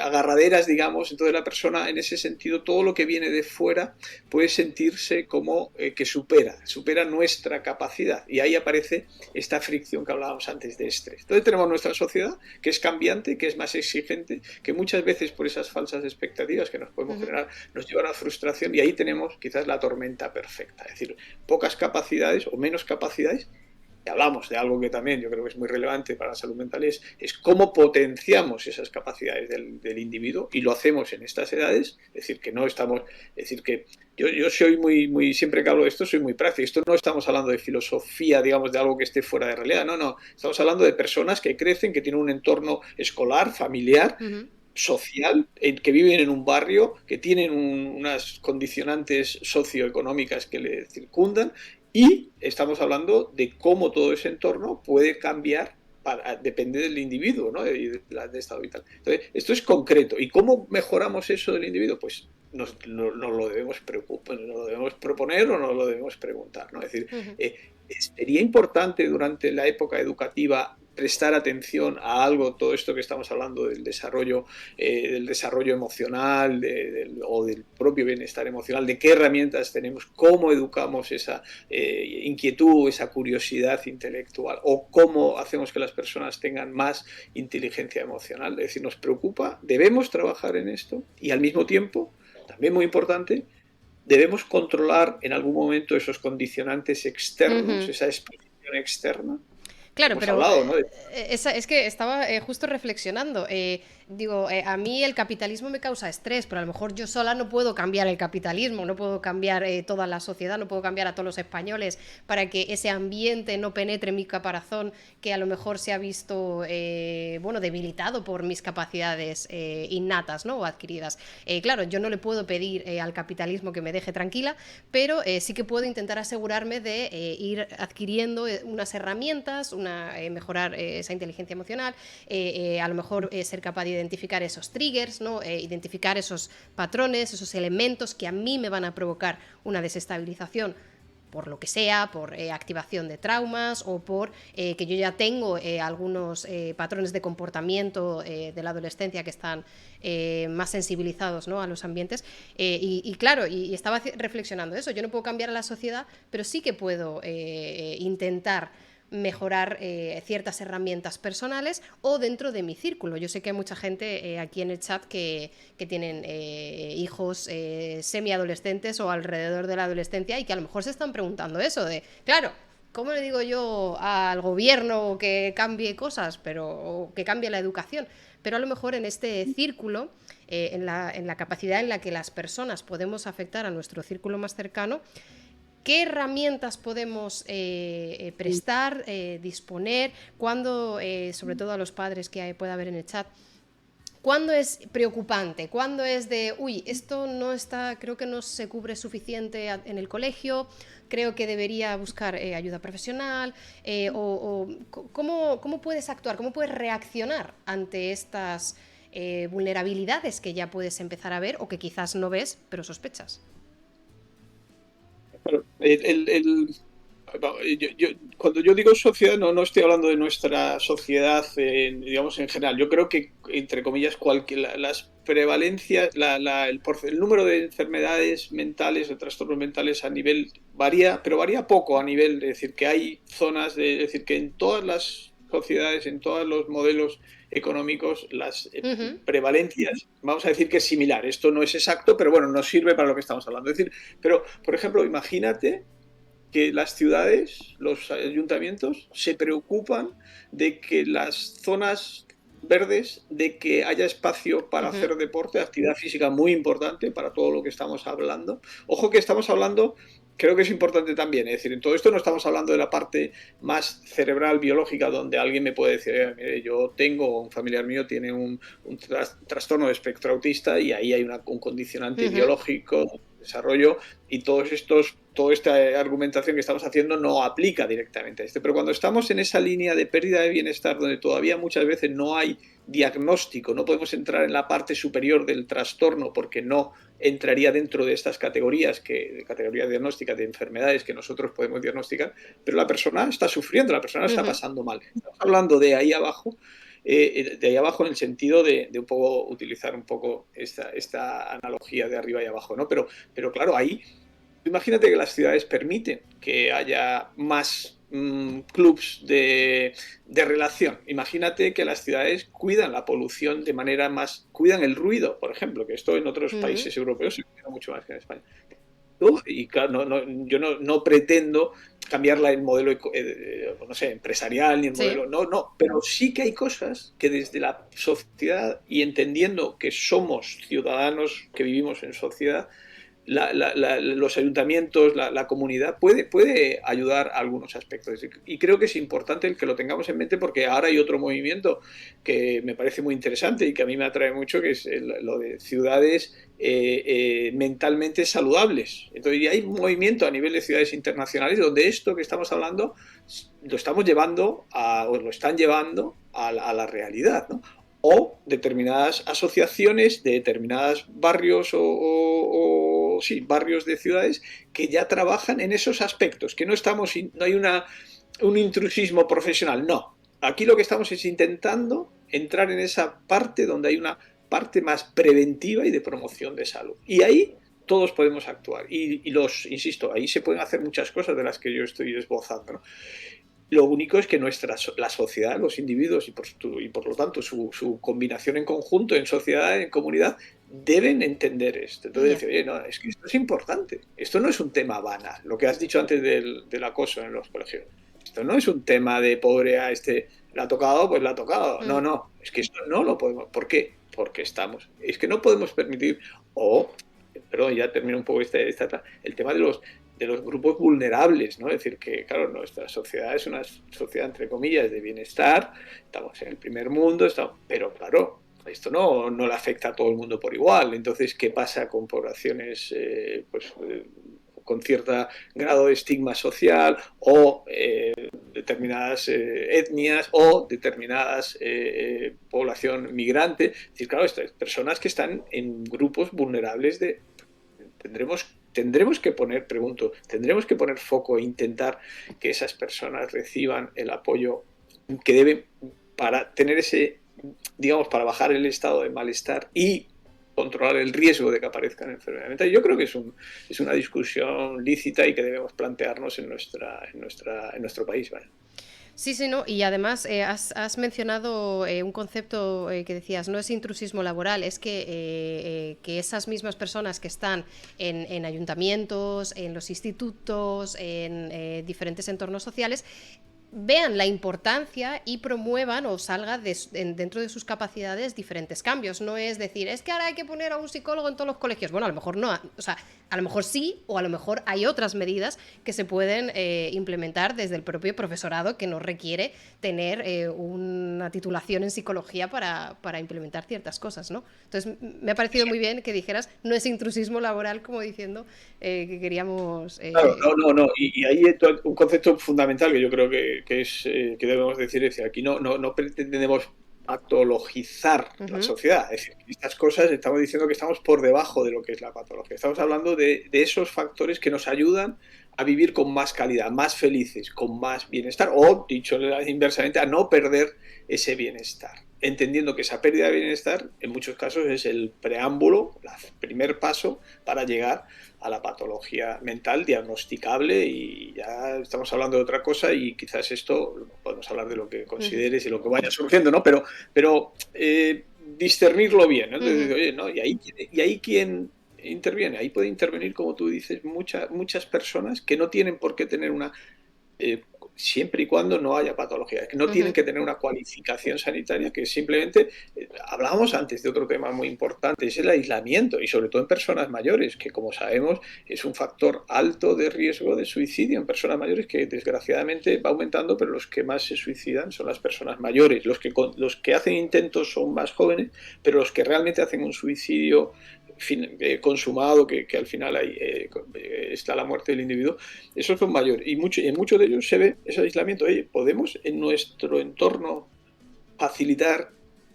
agarraderas, digamos. Entonces la persona, en ese sentido, todo lo que viene de fuera puede sentirse como que supera nuestra capacidad, y ahí aparece esta fricción que hablábamos antes de estrés. Entonces tenemos nuestra sociedad, que es cambiante, que es más exigente, que muchas veces por esas falsas expectativas que nos podemos generar nos llevan a frustración, y ahí tenemos quizás la tormenta perfecta, es decir, pocas capacidades o menos capacidades. Y hablamos de algo que también yo creo que es muy relevante para la salud mental, es cómo potenciamos esas capacidades del individuo, y lo hacemos en estas edades. Es decir, que no estamos, es decir, que yo soy muy, siempre que hablo de esto soy muy práctico. Esto no estamos hablando de filosofía, digamos, de algo que esté fuera de realidad, no, estamos hablando de personas que crecen, que tienen un entorno escolar, familiar, social, que viven en un barrio, que tienen unas condicionantes socioeconómicas que le circundan, y estamos hablando de cómo todo ese entorno puede cambiar, depende del individuo, ¿no? de estado vital. Entonces, esto es concreto. ¿Y cómo mejoramos eso del individuo? Pues nos lo debemos proponer o nos lo debemos preguntar, ¿no? Es decir, sería importante durante la época educativa prestar atención a algo, todo esto que estamos hablando del desarrollo emocional, o del propio bienestar emocional, de qué herramientas tenemos, cómo educamos esa inquietud, esa curiosidad intelectual, o cómo hacemos que las personas tengan más inteligencia emocional. Es decir, nos preocupa, debemos trabajar en esto, y al mismo tiempo, también muy importante, debemos controlar en algún momento esos condicionantes externos, esa exposición externa. Claro, Hemos pero hablado, ¿no? es que estaba justo reflexionando. A mí el capitalismo me causa estrés, pero a lo mejor yo sola no puedo cambiar el capitalismo, no puedo cambiar toda la sociedad, no puedo cambiar a todos los españoles para que ese ambiente no penetre en mi caparazón, que a lo mejor se ha visto debilitado por mis capacidades innatas, ¿no? O adquiridas. Claro, yo no le puedo pedir al capitalismo que me deje tranquila, pero sí que puedo intentar asegurarme de ir adquiriendo unas herramientas, mejorar esa inteligencia emocional, a lo mejor ser capaz de identificar esos triggers, ¿no? Identificar esos patrones, esos elementos que a mí me van a provocar una desestabilización por lo que sea, por activación de traumas o por que yo ya tengo algunos patrones de comportamiento de la adolescencia que están más sensibilizados, ¿no?, a los ambientes. Y claro, y estaba reflexionando eso, yo no puedo cambiar a la sociedad, pero sí que puedo intentar mejorar ciertas herramientas personales o dentro de mi círculo. Yo sé que hay mucha gente aquí en el chat que tienen hijos semiadolescentes o alrededor de la adolescencia y que a lo mejor se están preguntando eso de, claro, ¿cómo le digo yo al gobierno que cambie cosas, o que cambie la educación? Pero a lo mejor en este círculo, en la capacidad en la que las personas podemos afectar a nuestro círculo más cercano, ¿qué herramientas podemos prestar, disponer? ¿Cuándo, sobre todo a los padres que pueda haber en el chat, cuándo es preocupante? ¿Cuándo es de, uy, esto no está, creo que no se cubre suficiente en el colegio, creo que debería buscar ayuda profesional? ¿Cómo puedes actuar? ¿Cómo puedes reaccionar ante estas vulnerabilidades que ya puedes empezar a ver o que quizás no ves, pero sospechas? Claro, cuando yo digo sociedad, no estoy hablando de nuestra sociedad, digamos, en general. Yo creo que, entre comillas, las prevalencias, el número de enfermedades mentales, de trastornos mentales a nivel varía, pero varía poco a nivel, es decir, que hay zonas, es decir, que en todas las sociedades, en todos los modelos económicos, las prevalencias, vamos a decir que es similar. Esto no es exacto, pero bueno, nos sirve para lo que estamos hablando. Es decir, pero, por ejemplo, imagínate que las ciudades, los ayuntamientos, se preocupan de que las zonas verdes, de que haya espacio para hacer deporte, actividad física muy importante para todo lo que estamos hablando. Ojo que estamos hablando, creo que es importante también, es decir, en todo esto no estamos hablando de la parte más cerebral, biológica, donde alguien me puede decir, mire, yo tengo, un familiar mío tiene un trastorno de espectro autista y ahí hay un condicionante biológico, desarrollo, y toda esta argumentación que estamos haciendo no aplica directamente a esto. Pero cuando estamos en esa línea de pérdida de bienestar, donde todavía muchas veces no hay diagnóstico, no podemos entrar en la parte superior del trastorno porque no entraría dentro de estas categorías, de categorías diagnósticas de enfermedades que nosotros podemos diagnosticar, pero la persona está sufriendo, la persona está pasando mal. Estamos hablando de ahí abajo en el sentido de un poco utilizar un poco esta analogía de arriba y abajo, ¿no? Pero claro, ahí imagínate que las ciudades permiten que haya más clubs de relación. Imagínate que las ciudades cuidan la polución de manera cuidan el ruido, por ejemplo, que esto en otros países europeos se cuida mucho más que en España. Y claro, yo no pretendo cambiar el modelo, no sé, empresarial ni el modelo, no, pero sí que hay cosas que desde la sociedad y entendiendo que somos ciudadanos que vivimos en sociedad, los ayuntamientos, la comunidad puede ayudar a algunos aspectos. Y creo que es importante el que lo tengamos en mente porque ahora hay otro movimiento que me parece muy interesante y que a mí me atrae mucho, que es lo de ciudades mentalmente saludables. Entonces, y hay un movimiento a nivel de ciudades internacionales donde esto que estamos hablando lo estamos llevando o lo están llevando a la realidad, ¿no? O determinadas asociaciones de determinados barrios barrios de ciudades que ya trabajan en esos aspectos, que no hay un intrusismo profesional, no. Aquí lo que estamos es intentando entrar en esa parte donde hay una parte más preventiva y de promoción de salud. Y ahí todos podemos actuar. Insisto, ahí se pueden hacer muchas cosas de las que yo estoy esbozando, ¿no? Lo único es que la sociedad, los individuos y por lo tanto su combinación en conjunto, en sociedad, en comunidad, deben entender esto. Entonces, decir, oye, no, es que esto es importante. Esto no es un tema banal. Lo que has dicho antes del acoso en los colegios. Esto no es un tema de pobre a le ha tocado, pues le ha tocado. No. Es que esto no lo podemos. ¿Por qué? Porque es que no podemos permitir, perdón, ya termino un poco el tema de los grupos vulnerables, ¿no? Es decir, que, claro, nuestra sociedad es una sociedad, entre comillas, de bienestar, estamos en el primer mundo, pero, claro, esto no le afecta a todo el mundo por igual. Entonces, ¿qué pasa con poblaciones con cierto grado de estigma social, o determinadas etnias, o determinadas población migrante. Es decir, claro, estas personas que están en grupos vulnerables tendremos que tendremos que poner foco e intentar que esas personas reciban el apoyo que deben para tener ese, digamos, para bajar el estado de malestar y controlar el riesgo de que aparezcan enfermedades mentales. Yo creo que es una discusión lícita y que debemos plantearnos en nuestro país, ¿vale? Sí, sí, no. Y además has mencionado un concepto que decías, no es intrusismo laboral, es que esas mismas personas que están en ayuntamientos, en los institutos, en diferentes entornos sociales, vean la importancia y promuevan o salga dentro de sus capacidades diferentes cambios. No es decir, es que ahora hay que poner a un psicólogo en todos los colegios. Bueno, a lo mejor no, o sea, a lo mejor sí, o a lo mejor hay otras medidas que se pueden implementar desde el propio profesorado, que no requiere tener una titulación en psicología para implementar ciertas cosas, ¿no? Entonces, me ha parecido muy bien que dijeras, no es intrusismo laboral, como diciendo que queríamos... Claro, no. Y ahí hay un concepto fundamental que yo creo que que debemos decir, es que aquí no pretendemos patologizar la sociedad. Es decir, estas cosas estamos diciendo que estamos por debajo de lo que es la patología. Estamos hablando de esos factores que nos ayudan a vivir con más calidad, más felices, con más bienestar, o, dicho inversamente, a no perder ese bienestar. Entendiendo que esa pérdida de bienestar, en muchos casos, es el preámbulo, el primer paso para llegar a la patología mental diagnosticable, y ya estamos hablando de otra cosa, y quizás esto podemos hablar de lo que consideres y lo que vaya surgiendo, ¿no? Pero discernirlo bien, ¿no? Entonces, oye, ¿no? Y ahí quién interviene, ahí puede intervenir, como tú dices, muchas personas que no tienen por qué tener una... siempre y cuando no haya patología, que no tienen que tener una cualificación sanitaria, que simplemente, hablábamos antes de otro tema muy importante, es el aislamiento, y sobre todo en personas mayores, que como sabemos es un factor alto de riesgo de suicidio en personas mayores, que desgraciadamente va aumentando, pero los que más se suicidan son las personas mayores. Los que hacen intentos son más jóvenes, pero los que realmente hacen un suicidio consumado, que al final ahí está la muerte del individuo, esos son mayores, y en muchos de ellos se ve ese aislamiento. Oye, ¿podemos en nuestro entorno facilitar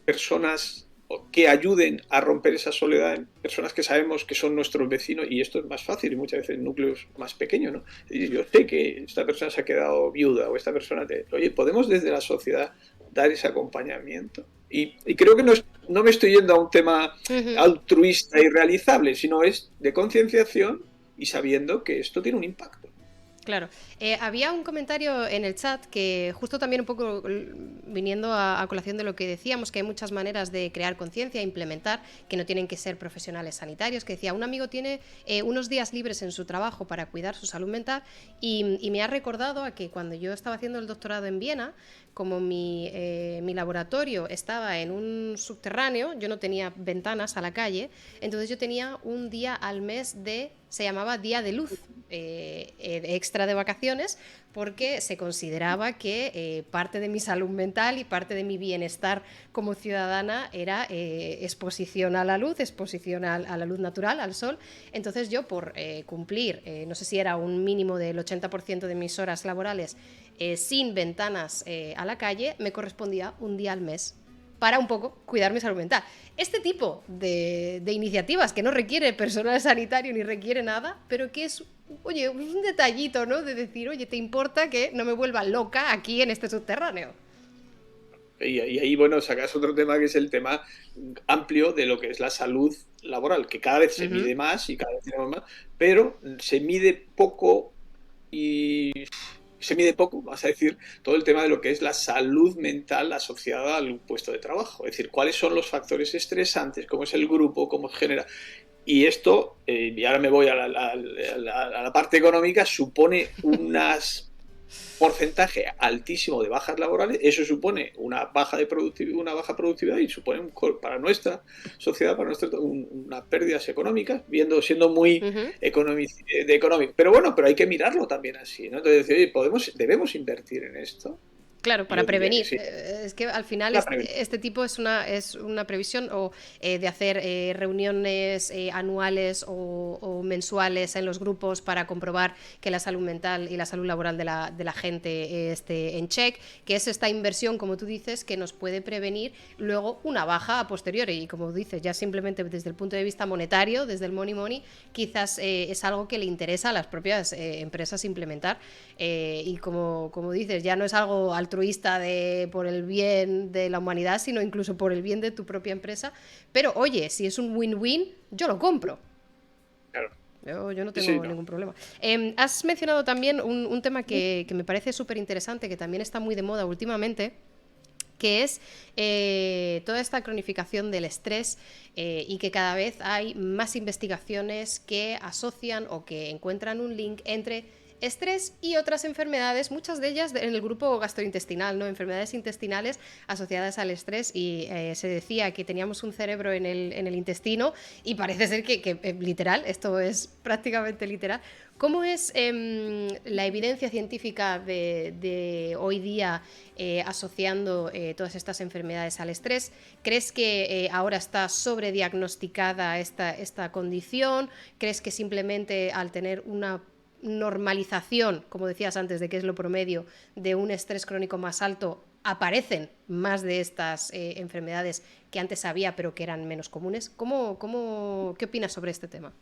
personas que ayuden a romper esa soledad en personas que sabemos que son nuestros vecinos? Y esto es más fácil y muchas veces en núcleos más pequeños, ¿no? Y yo sé que esta persona se ha quedado viuda, o esta persona... Oye, ¿podemos desde la sociedad dar ese acompañamiento? Y creo que no me estoy yendo a un tema altruista y realizable, sino es de concienciación y sabiendo que esto tiene un impacto. Claro. Había un comentario en el chat que justo también un poco viniendo a colación de lo que decíamos, que hay muchas maneras de crear conciencia e implementar, que no tienen que ser profesionales sanitarios, que decía, un amigo tiene unos días libres en su trabajo para cuidar su salud mental, y me ha recordado a que cuando yo estaba haciendo el doctorado en Viena, como mi laboratorio estaba en un subterráneo, yo no tenía ventanas a la calle, entonces yo tenía un día al mes se llamaba Día de Luz, extra de vacaciones, porque se consideraba que parte de mi salud mental y parte de mi bienestar como ciudadana era exposición a la luz, exposición a la luz natural, al sol. Entonces yo, por cumplir, no sé si era un mínimo del 80% de mis horas laborales sin ventanas a la calle, me correspondía un día al mes para un poco cuidar mi salud mental. Este tipo de iniciativas que no requiere personal sanitario ni requiere nada, pero que es, oye, un detallito, ¿no? De decir, oye, ¿te importa que no me vuelva loca aquí en este subterráneo? Y ahí, bueno, sacas otro tema, que es el tema amplio de lo que es la salud laboral, que cada vez se mide más y cada vez tenemos más, pero se mide poco, vas a decir, todo el tema de lo que es la salud mental asociada al puesto de trabajo. Es decir, cuáles son los factores estresantes, cómo es el grupo, cómo se genera. Y esto, y ahora me voy a la parte económica, supone porcentaje altísimo de bajas laborales. Eso supone una baja productividad, y supone para nuestra sociedad, unas pérdidas económicas, siendo muy económico. Pero bueno, pero hay que mirarlo también así, ¿no? Entonces, oye, debemos invertir en esto. Claro, para Yo diría que prevenir. sí. Es que al final La prevención. este tipo es una previsión o de hacer reuniones anuales o mensuales en los grupos para comprobar que la salud mental y la salud laboral de la gente esté en check, que es esta inversión, como tú dices, que nos puede prevenir luego una baja a posteriori. Y como dices, ya simplemente desde el punto de vista monetario, desde el money, quizás es algo que le interesa a las propias empresas implementar. Y como dices, ya no es algo altruista por el bien de la humanidad, sino incluso por el bien de tu propia empresa. Pero oye, si es un win-win, yo lo compro. Claro. Yo no Sí, sí, tengo no. ningún problema. Has mencionado también un tema que me parece súper interesante, que también está muy de moda últimamente, que es toda esta cronificación del estrés y que cada vez hay más investigaciones que asocian o que encuentran un link entre estrés y otras enfermedades, muchas de ellas en el grupo gastrointestinal, ¿no? Enfermedades intestinales asociadas al estrés, y se decía que teníamos un cerebro en el intestino, y parece ser que literal, esto es prácticamente literal. ¿Cómo es la evidencia científica de hoy día asociando todas estas enfermedades al estrés? ¿Crees que ahora está sobrediagnosticada esta condición? ¿Crees que simplemente al tener una normalización, como decías antes, de qué es lo promedio, de un estrés crónico más alto, aparecen más de estas enfermedades que antes había pero que eran menos comunes? ¿Qué opinas sobre este tema?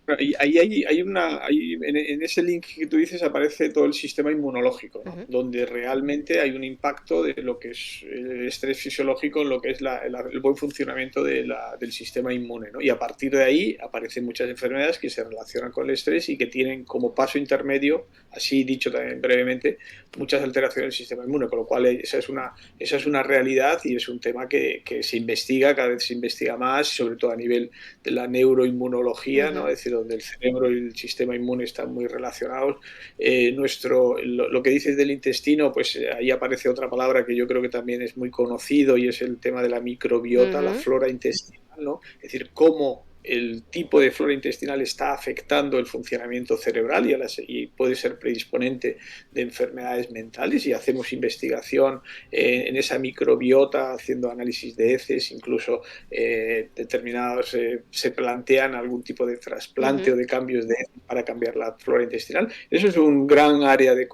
En ese link que tú dices aparece todo el sistema inmunológico, ¿no? Uh-huh. Donde realmente hay un impacto de lo que es el estrés fisiológico en lo que es el buen funcionamiento del sistema inmune, ¿no? Y a partir de ahí aparecen muchas enfermedades que se relacionan con el estrés y que tienen como paso intermedio, así dicho también brevemente, muchas alteraciones del sistema inmune, con lo cual esa es una realidad y es un tema que se investiga, cada vez se investiga más, sobre todo a nivel de la neuroinmunología, ¿no? Uh-huh. Es decir, donde el cerebro y el sistema inmune están muy relacionados. Lo que dices del intestino, pues ahí aparece otra palabra que yo creo que también es muy conocido, y es el tema de la microbiota, la Uh-huh. flora intestinal, ¿no? Es decir, cómo el tipo de flora intestinal está afectando el funcionamiento cerebral y puede ser predisponente de enfermedades mentales, y hacemos investigación en esa microbiota, haciendo análisis de heces, incluso determinados se plantean algún tipo de trasplante Uh-huh. o de cambios de heces para cambiar la flora intestinal. Eso es un gran área de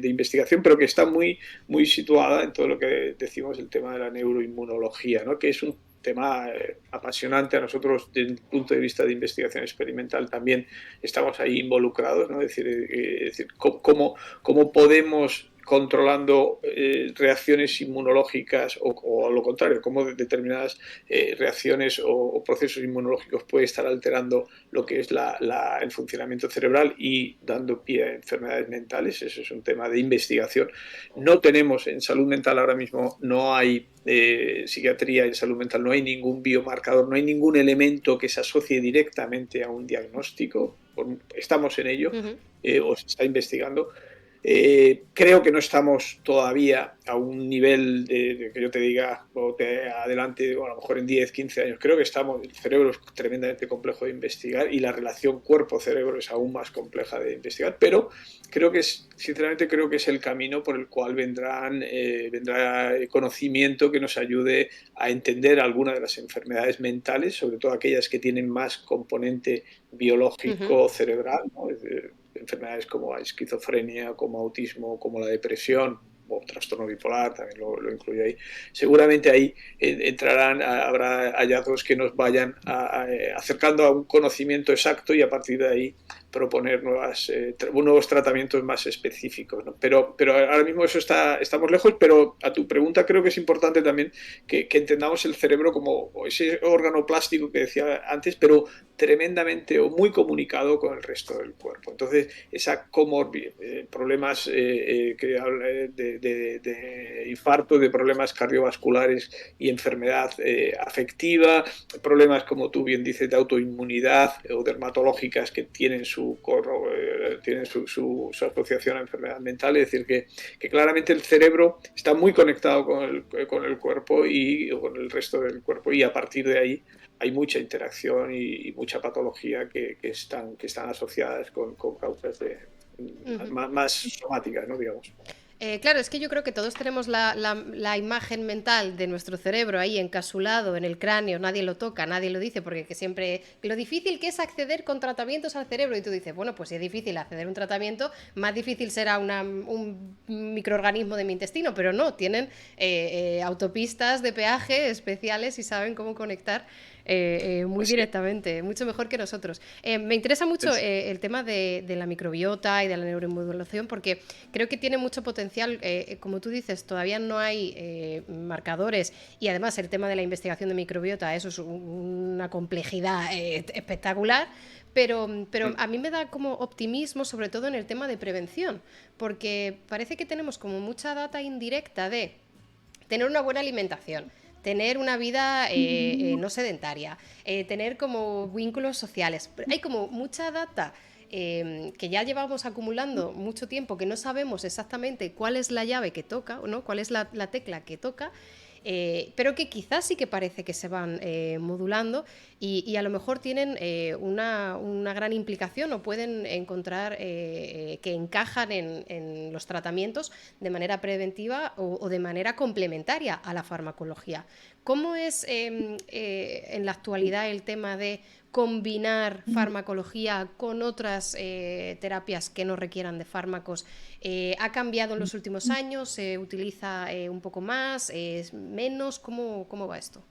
investigación, pero que está muy, muy situada en todo lo que decimos el tema de la neuroinmunología, ¿no? Que es un tema apasionante. A nosotros, desde el punto de vista de investigación experimental, también estamos ahí involucrados, ¿no? Es decir, cómo podemos, controlando reacciones inmunológicas o lo contrario, cómo determinadas reacciones o procesos inmunológicos puede estar alterando lo que es el funcionamiento cerebral y dando pie a enfermedades mentales. Eso es un tema de investigación. No tenemos en salud mental ahora mismo, no hay psiquiatría en salud mental, no hay ningún biomarcador, no hay ningún elemento que se asocie directamente a un diagnóstico. Estamos en ello, Uh-huh. o se está investigando. Creo que no estamos todavía a un nivel de que yo te diga o te adelante, o a lo mejor en 10, 15 años. Creo que el cerebro es tremendamente complejo de investigar, y la relación cuerpo-cerebro es aún más compleja de investigar, pero sinceramente creo que es el camino por el cual vendrá conocimiento que nos ayude a entender algunas de las enfermedades mentales, sobre todo aquellas que tienen más componente Uh-huh. biológico cerebral, ¿no? Enfermedades como la esquizofrenia, como autismo, como la depresión o trastorno bipolar, también lo incluye ahí. Seguramente ahí habrá hallazgos que nos vayan acercando a un conocimiento exacto, y a partir de ahí proponer nuevos tratamientos más específicos, ¿no? Pero ahora mismo estamos lejos, pero a tu pregunta creo que es importante también que entendamos el cerebro como ese órgano plástico que decía antes, pero tremendamente o muy comunicado con el resto del cuerpo. Entonces, problemas de infarto, de problemas cardiovasculares y enfermedad afectiva, problemas, como tú bien dices, de autoinmunidad o dermatológicas que tienen su asociación a enfermedad mental. Es decir, que claramente el cerebro está muy conectado con el cuerpo y con el resto del cuerpo, y a partir de ahí hay mucha interacción y mucha patología que están asociadas con causas Uh-huh. más somáticas, ¿no? Digamos. Claro, es que yo creo que todos tenemos la imagen mental de nuestro cerebro ahí encapsulado en el cráneo, nadie lo toca, nadie lo dice, porque que siempre lo difícil que es acceder con tratamientos al cerebro y tú dices, bueno, pues si es difícil acceder a un tratamiento, más difícil será un microorganismo de mi intestino, pero no, tienen autopistas de peaje especiales y saben cómo conectar muy Pues sí. directamente, mucho mejor que nosotros. Me interesa mucho el tema de la microbiota y de la neuromodulación porque creo que tiene mucho potencial. Como tú dices, todavía no hay marcadores y además el tema de la investigación de microbiota, eso es una complejidad espectacular. Pero a mí me da como optimismo, sobre todo en el tema de prevención, porque parece que tenemos como mucha data indirecta de tener una buena alimentación, tener una vida no sedentaria, tener como vínculos sociales. Hay como mucha data que ya llevamos acumulando mucho tiempo, que no sabemos exactamente cuál es la llave que toca, ¿no? Cuál es la tecla que toca, pero que quizás sí que parece que se van modulando y a lo mejor tienen una gran implicación o pueden encontrar que encajan en los tratamientos de manera preventiva o de manera complementaria a la farmacología. ¿Cómo es en la actualidad el tema de combinar farmacología con otras terapias que no requieran de fármacos? ¿Ha cambiado en los últimos años? ¿Se utiliza un poco más? ¿Es menos? ¿Cómo va esto?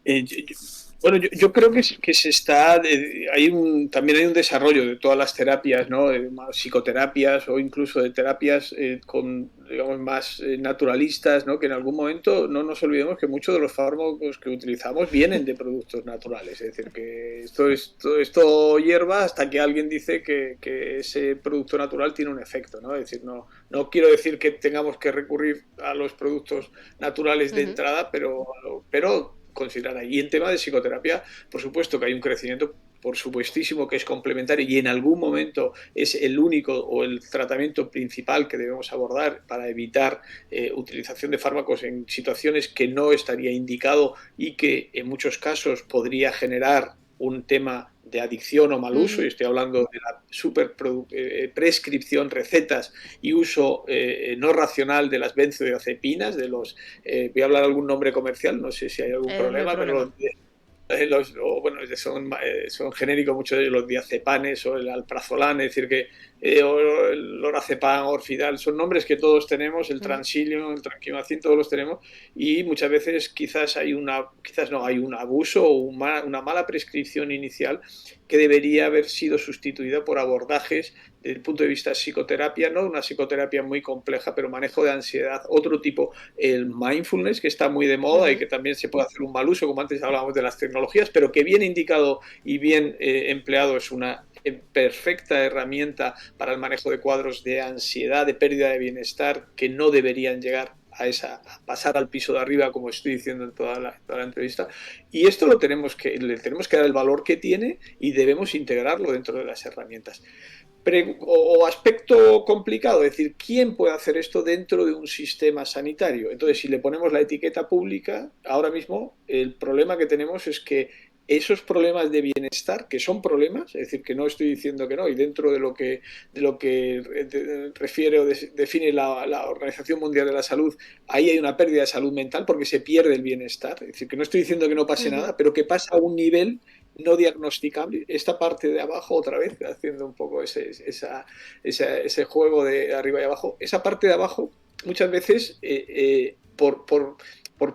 Eh, yo- yo- bueno, yo creo que se está, también hay un desarrollo de todas las terapias, ¿no? Más psicoterapias o incluso de terapias con, digamos, más naturalistas, ¿no? Que en algún momento no nos olvidemos que muchos de los fármacos que utilizamos vienen de productos naturales, es decir, que esto hierba hasta que alguien dice que ese producto natural tiene un efecto, ¿no? Es decir, no quiero decir que tengamos que recurrir a los productos naturales Uh de -huh. entrada, pero considerar ahí. Y en tema de psicoterapia, por supuesto que hay un crecimiento, por supuestísimo que es complementario y en algún momento es el único o el tratamiento principal que debemos abordar para evitar utilización de fármacos en situaciones que no estaría indicado y que en muchos casos podría generar un tema de adicción o mal Uh uso, y -huh. estoy hablando de la super prescripción, recetas y uso no racional de las benzodiazepinas, voy a hablar algún nombre comercial, no sé si hay algún No hay problema, pero problema. son genéricos muchos de ellos, los diazepanes o el alprazolam, es decir, o el lorazepam, orfidal, son nombres que todos tenemos, el Uh -huh. transilium, el tranquimacin, todos los tenemos, y muchas veces quizás no, hay un abuso o una mala prescripción inicial que debería haber sido sustituida por abordajes desde el punto de vista de psicoterapia, no una psicoterapia muy compleja, pero manejo de ansiedad, otro tipo, el mindfulness, que está muy de Uh moda y -huh. que también se puede hacer un mal uso, como antes hablábamos de las tecnologías, pero que bien indicado y bien empleado es una perfecta herramienta para el manejo de cuadros de ansiedad, de pérdida de bienestar, que no deberían llegar a pasar al piso de arriba, como estoy diciendo en toda la entrevista. Y esto le tenemos que dar el valor que tiene y debemos integrarlo dentro de las herramientas. Aspecto complicado, es decir, ¿quién puede hacer esto dentro de un sistema sanitario? Entonces, si le ponemos la etiqueta pública, ahora mismo el problema que tenemos es que esos problemas de bienestar, que son problemas, es decir, que no estoy diciendo que no, y dentro de lo que refiere o define la Organización Mundial de la Salud, ahí hay una pérdida de salud mental porque se pierde el bienestar. Es decir, que no estoy diciendo que no Uh pase -huh. nada, pero que pasa a un nivel no diagnosticable. Esta parte de abajo, otra vez, haciendo un poco ese juego de arriba y abajo, esa parte de abajo, muchas veces, por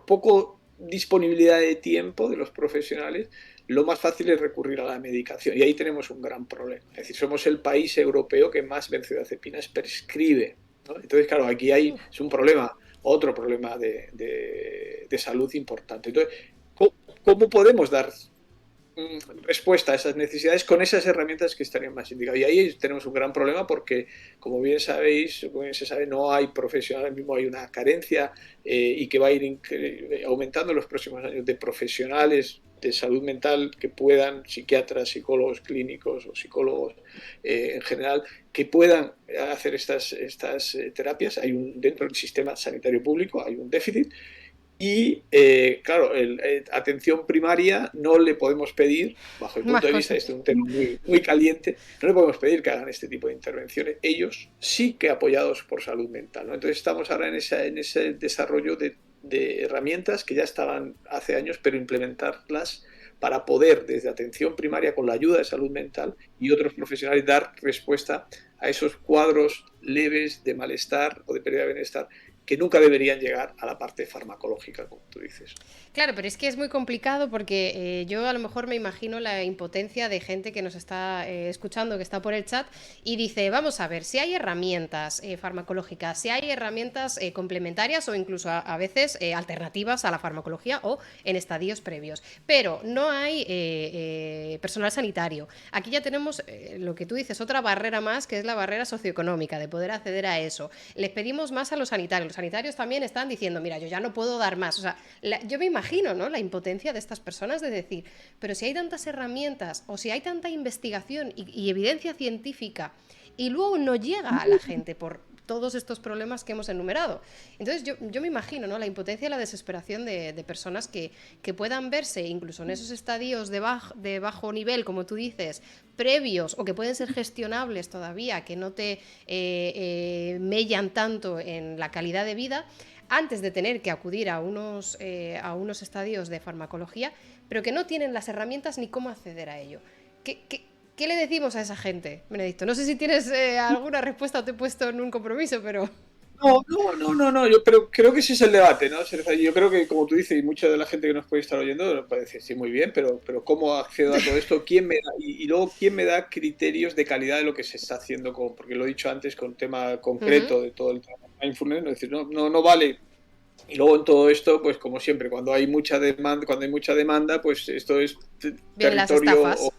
poco disponibilidad de tiempo de los profesionales, lo más fácil es recurrir a la medicación. Y ahí tenemos un gran problema. Es decir, somos el país europeo que más benzodiazepinas prescribe, ¿no? Entonces, claro, aquí es un problema, otro problema de salud importante. Entonces, ¿cómo podemos dar respuesta a esas necesidades con esas herramientas que estarían más indicadas? Y ahí tenemos un gran problema porque, como bien sabéis, como bien se sabe, no hay profesionales, mismo hay una carencia y que va a ir aumentando en los próximos años de profesionales de salud mental que puedan, psiquiatras, psicólogos clínicos o psicólogos en general, que puedan hacer estas terapias. Dentro del sistema sanitario público hay un déficit Y, claro, atención primaria no le podemos pedir, bajo el Más punto de vista, cosas. este es un tema muy, muy caliente, no le podemos pedir que hagan este tipo de intervenciones. Ellos sí que apoyados por salud mental, ¿no? Entonces estamos ahora en ese desarrollo de herramientas que ya estaban hace años, pero implementarlas para poder, desde atención primaria, con la ayuda de salud mental y otros profesionales, dar respuesta a esos cuadros leves de malestar o de pérdida de bienestar que nunca deberían llegar a la parte farmacológica, como tú dices. Claro, pero es que es muy complicado porque yo a lo mejor me imagino la impotencia de gente que nos está escuchando, que está por el chat y dice, vamos a ver, si hay herramientas farmacológicas, si hay herramientas complementarias o incluso a veces alternativas a la farmacología o en estadios previos, pero no hay personal sanitario. Aquí ya tenemos lo que tú dices, otra barrera más, que es la barrera socioeconómica, de poder acceder a eso. Les pedimos más a los sanitarios. Los sanitarios también están diciendo, mira, yo ya no puedo dar más. O sea, yo me imagino, ¿no?, la impotencia de estas personas de decir, pero si hay tantas herramientas o si hay tanta investigación y evidencia científica y luego no llega a la gente por todos estos problemas que hemos enumerado. Entonces yo me imagino, ¿no?, la impotencia y la desesperación de personas que puedan verse incluso en esos estadios de bajo nivel, como tú dices, previos o que pueden ser gestionables todavía, que no te mellan tanto en la calidad de vida, antes de tener que acudir a unos estadios de farmacología, pero que no tienen las herramientas ni cómo acceder a ello. ¿Qué le decimos a esa gente, Benedicto? No sé si tienes alguna respuesta o te he puesto en un compromiso, pero... No, yo creo que ese es el debate, ¿no? Yo creo que, como tú dices, y mucha de la gente que nos puede estar oyendo nos puede decir, sí, muy bien, pero ¿cómo accedo a todo esto? ¿Quién me da? Y luego, ¿quién me da criterios de calidad de lo que se está haciendo? Porque lo he dicho antes con tema concreto de todo el tema de mindfulness, ¿no? Es decir, no vale. Y luego en todo esto, pues como siempre, cuando hay mucha demanda, pues esto es Vienen las territorio estafas.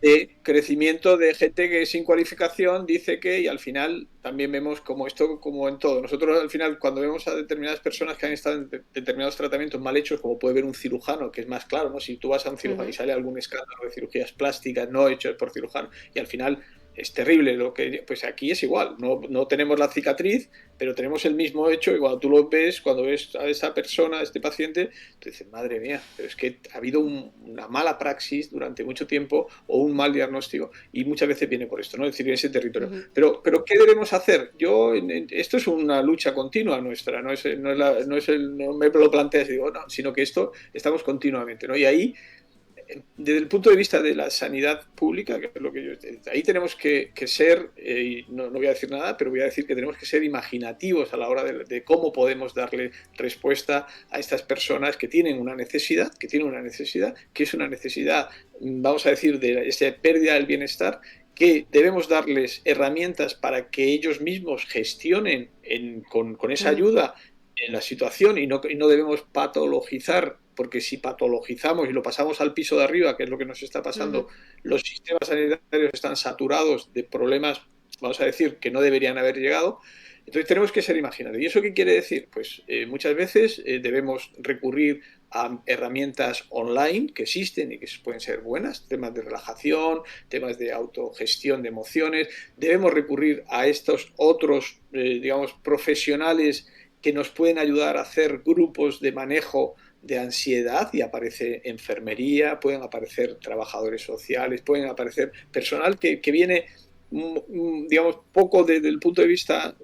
de crecimiento de gente que sin cualificación dice que, y al final también vemos como esto, como en todo. Nosotros al final, cuando vemos a determinadas personas que han estado en determinados tratamientos mal hechos, como puede ver un cirujano, que es más claro, ¿no? Si tú vas a un cirujano y sale algún escándalo de cirugías plásticas no hechas por cirujano, y al final es terrible lo que, pues aquí es igual, no tenemos la cicatriz, pero tenemos el mismo hecho, y cuando tú lo ves, cuando ves a esa persona, a este paciente, tú dices, madre mía, pero es que ha habido una mala praxis durante mucho tiempo o un mal diagnóstico, y muchas veces viene por esto, ¿no? Es decir, ese territorio. Pero ¿qué debemos hacer? Esto es una lucha continua nuestra, no me lo planteas y digo, no, sino que esto estamos continuamente, ¿no? Y ahí, desde el punto de vista de la sanidad pública, que es lo que ahí tenemos que ser, no voy a decir nada, pero voy a decir que tenemos que ser imaginativos a la hora de cómo podemos darle respuesta a estas personas que tienen una necesidad, que es una necesidad, vamos a decir, de esa pérdida del bienestar, que debemos darles herramientas para que ellos mismos gestionen con esa ayuda en la situación, y no debemos patologizar, porque si patologizamos y lo pasamos al piso de arriba, que es lo que nos está pasando, los sistemas sanitarios están saturados de problemas, vamos a decir, que no deberían haber llegado. Entonces tenemos que ser imaginarios. ¿Y eso qué quiere decir? Pues muchas veces debemos recurrir a herramientas online que existen y que pueden ser buenas, temas de relajación, temas de autogestión de emociones. Debemos recurrir a estos otros, digamos, profesionales que nos pueden ayudar a hacer grupos de manejo de ansiedad, y aparece enfermería, pueden aparecer trabajadores sociales, pueden aparecer personal que viene, digamos, poco desde el punto de vista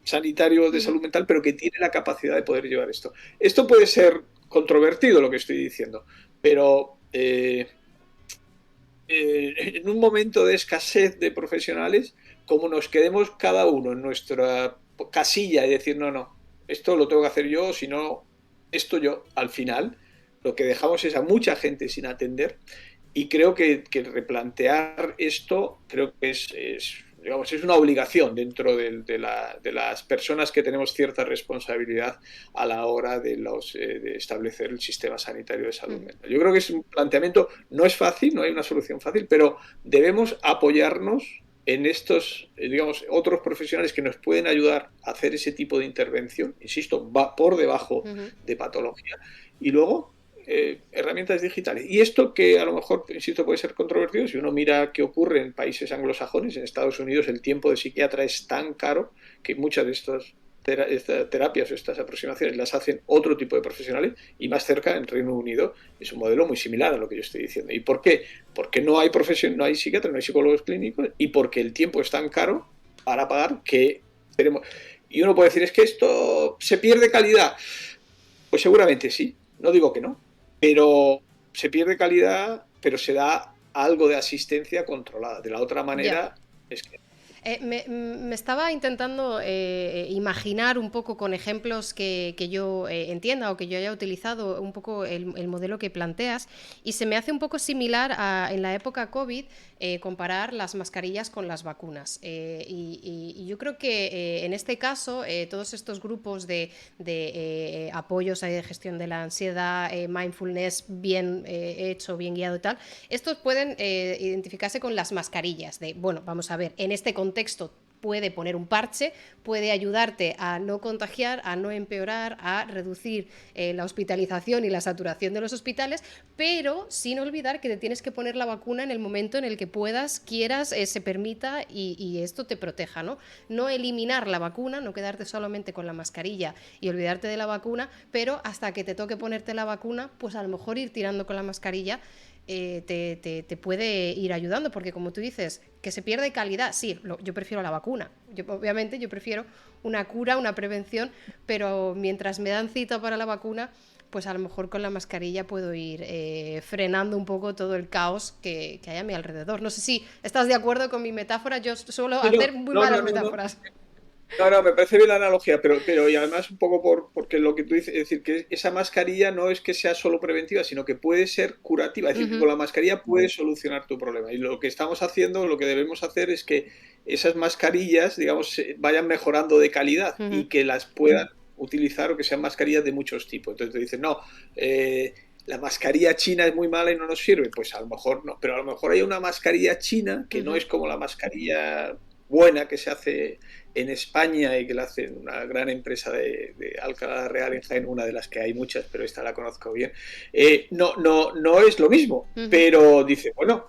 sanitario de salud mental, pero que tiene la capacidad de poder llevar esto. Esto puede ser controvertido, lo que estoy diciendo, pero en un momento de escasez de profesionales, como nos quedemos cada uno en nuestra casilla y decir, no, esto lo tengo que hacer yo, si no, esto yo, al final, lo que dejamos es a mucha gente sin atender, y creo que replantear esto, creo que digamos, es una obligación dentro de las personas que tenemos cierta responsabilidad a la hora de establecer el sistema sanitario de salud mental. Yo creo que es un planteamiento, no es fácil, no hay una solución fácil, pero debemos apoyarnos en estos, digamos, otros profesionales que nos pueden ayudar a hacer ese tipo de intervención, insisto, va por debajo de patología, y luego herramientas digitales. Y esto, que a lo mejor, insisto, puede ser controvertido, si uno mira qué ocurre en países anglosajones, en Estados Unidos el tiempo de psiquiatra es tan caro que muchas de estas estas terapias o estas aproximaciones las hacen otro tipo de profesionales y más cerca en Reino Unido es un modelo muy similar a lo que yo estoy diciendo. ¿Y por qué? Porque no hay no hay psiquiatras, no hay psicólogos clínicos y porque el tiempo es tan caro para pagar que tenemos... Y uno puede decir, es que esto se pierde calidad. Pues seguramente sí, no digo que no, pero se pierde calidad, pero se da algo de asistencia controlada. De la otra Ya. manera, es que Me estaba intentando imaginar un poco con ejemplos que yo entienda o que yo haya utilizado un poco el modelo que planteas y se me hace un poco similar a en la época COVID comparar las mascarillas con las vacunas. Y yo creo que en este caso todos estos grupos de apoyos a gestión de la ansiedad, mindfulness bien hecho, bien guiado y tal, estos pueden identificarse con las mascarillas de, bueno, vamos a ver, en este contexto puede poner un parche, puede ayudarte a no contagiar, a no empeorar, a reducir la hospitalización y la saturación de los hospitales, pero sin olvidar que te tienes que poner la vacuna en el momento en el que puedas, quieras, se permita y esto te proteja, ¿no? No eliminar la vacuna, no quedarte solamente con la mascarilla y olvidarte de la vacuna, pero hasta que te toque ponerte la vacuna, pues a lo mejor ir tirando con la mascarilla te puede ir ayudando, porque como tú dices, que se pierde calidad, sí, yo prefiero la vacuna, obviamente yo prefiero una cura, una prevención, pero mientras me dan cita para la vacuna, pues a lo mejor con la mascarilla puedo ir frenando un poco todo el caos que hay a mi alrededor. No sé si estás de acuerdo con mi metáfora, yo suelo hacer muy no, malas no, no, no. metáforas. No, no, me parece bien la analogía, pero y además un poco porque lo que tú dices, es decir, que esa mascarilla no es que sea solo preventiva, sino que puede ser curativa, es decir, que con la mascarilla puedes solucionar tu problema. Y lo que estamos haciendo, lo que debemos hacer es que esas mascarillas, digamos, vayan mejorando de calidad y que las puedan utilizar o que sean mascarillas de muchos tipos. Entonces te dicen, no, la mascarilla china es muy mala y no nos sirve. Pues a lo mejor no, pero a lo mejor hay una mascarilla china que no es como la mascarilla buena que se hace en España y que la hace una gran empresa de Alcalá de Real en Jaén, una de las que hay muchas, pero esta la conozco bien, no es lo mismo, pero dice, bueno,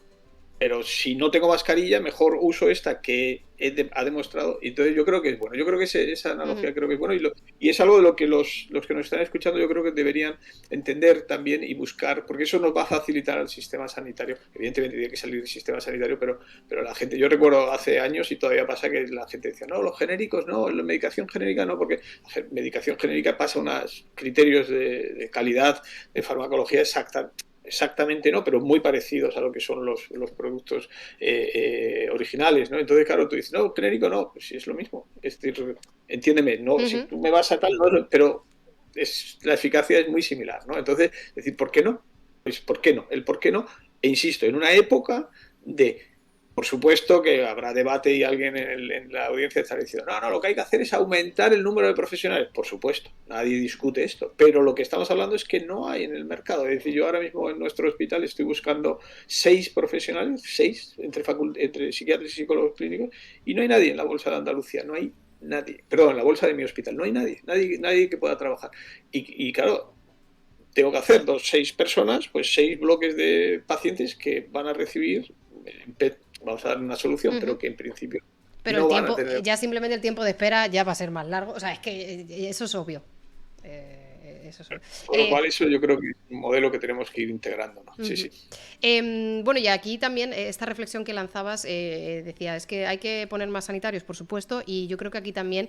pero si no tengo mascarilla, mejor uso esta que ha demostrado. Y entonces yo creo que es bueno. Yo creo que esa analogía creo que es bueno. Y es algo de lo que los que nos están escuchando yo creo que deberían entender también y buscar, porque eso nos va a facilitar al sistema sanitario. Evidentemente tiene que salir del sistema sanitario, pero la gente, yo recuerdo hace años y todavía pasa que la gente decía, no, los genéricos no, la medicación genérica no, porque la medicación genérica pasa unos criterios de calidad, de farmacología exactamente no, pero muy parecidos a lo que son los productos originales, ¿no? Entonces, claro, tú dices, no, genérico no, pues sí es lo mismo. Es decir, entiéndeme, no, si tú me vas a tal, no, pero la eficacia es muy similar, ¿no? Entonces, decir, ¿por qué no? Pues, ¿por qué no? El por qué no, e insisto, en una época de... Por supuesto que habrá debate y alguien en la audiencia estará diciendo, no, lo que hay que hacer es aumentar el número de profesionales. Por supuesto, nadie discute esto, pero lo que estamos hablando es que no hay en el mercado. Es decir, yo ahora mismo en nuestro hospital estoy buscando 6 profesionales, 6 entre psiquiatras y psicólogos clínicos, y no hay nadie en la bolsa de Andalucía, no hay nadie, perdón, en la bolsa de mi hospital, no hay nadie que pueda trabajar. Y claro, tengo que hacer 6 personas, pues 6 bloques de pacientes que van a recibir, vamos a dar una solución, pero que en principio pero no el van a tiempo, tener. ya simplemente el tiempo de espera ya va a ser más largo. O sea, es que eso es obvio. Eso es obvio. Con lo cual eso yo creo que es un modelo que tenemos que ir integrando, ¿no? Sí, sí. Bueno, y aquí también esta reflexión que lanzabas decía, es que hay que poner más sanitarios, por supuesto, y yo creo que aquí también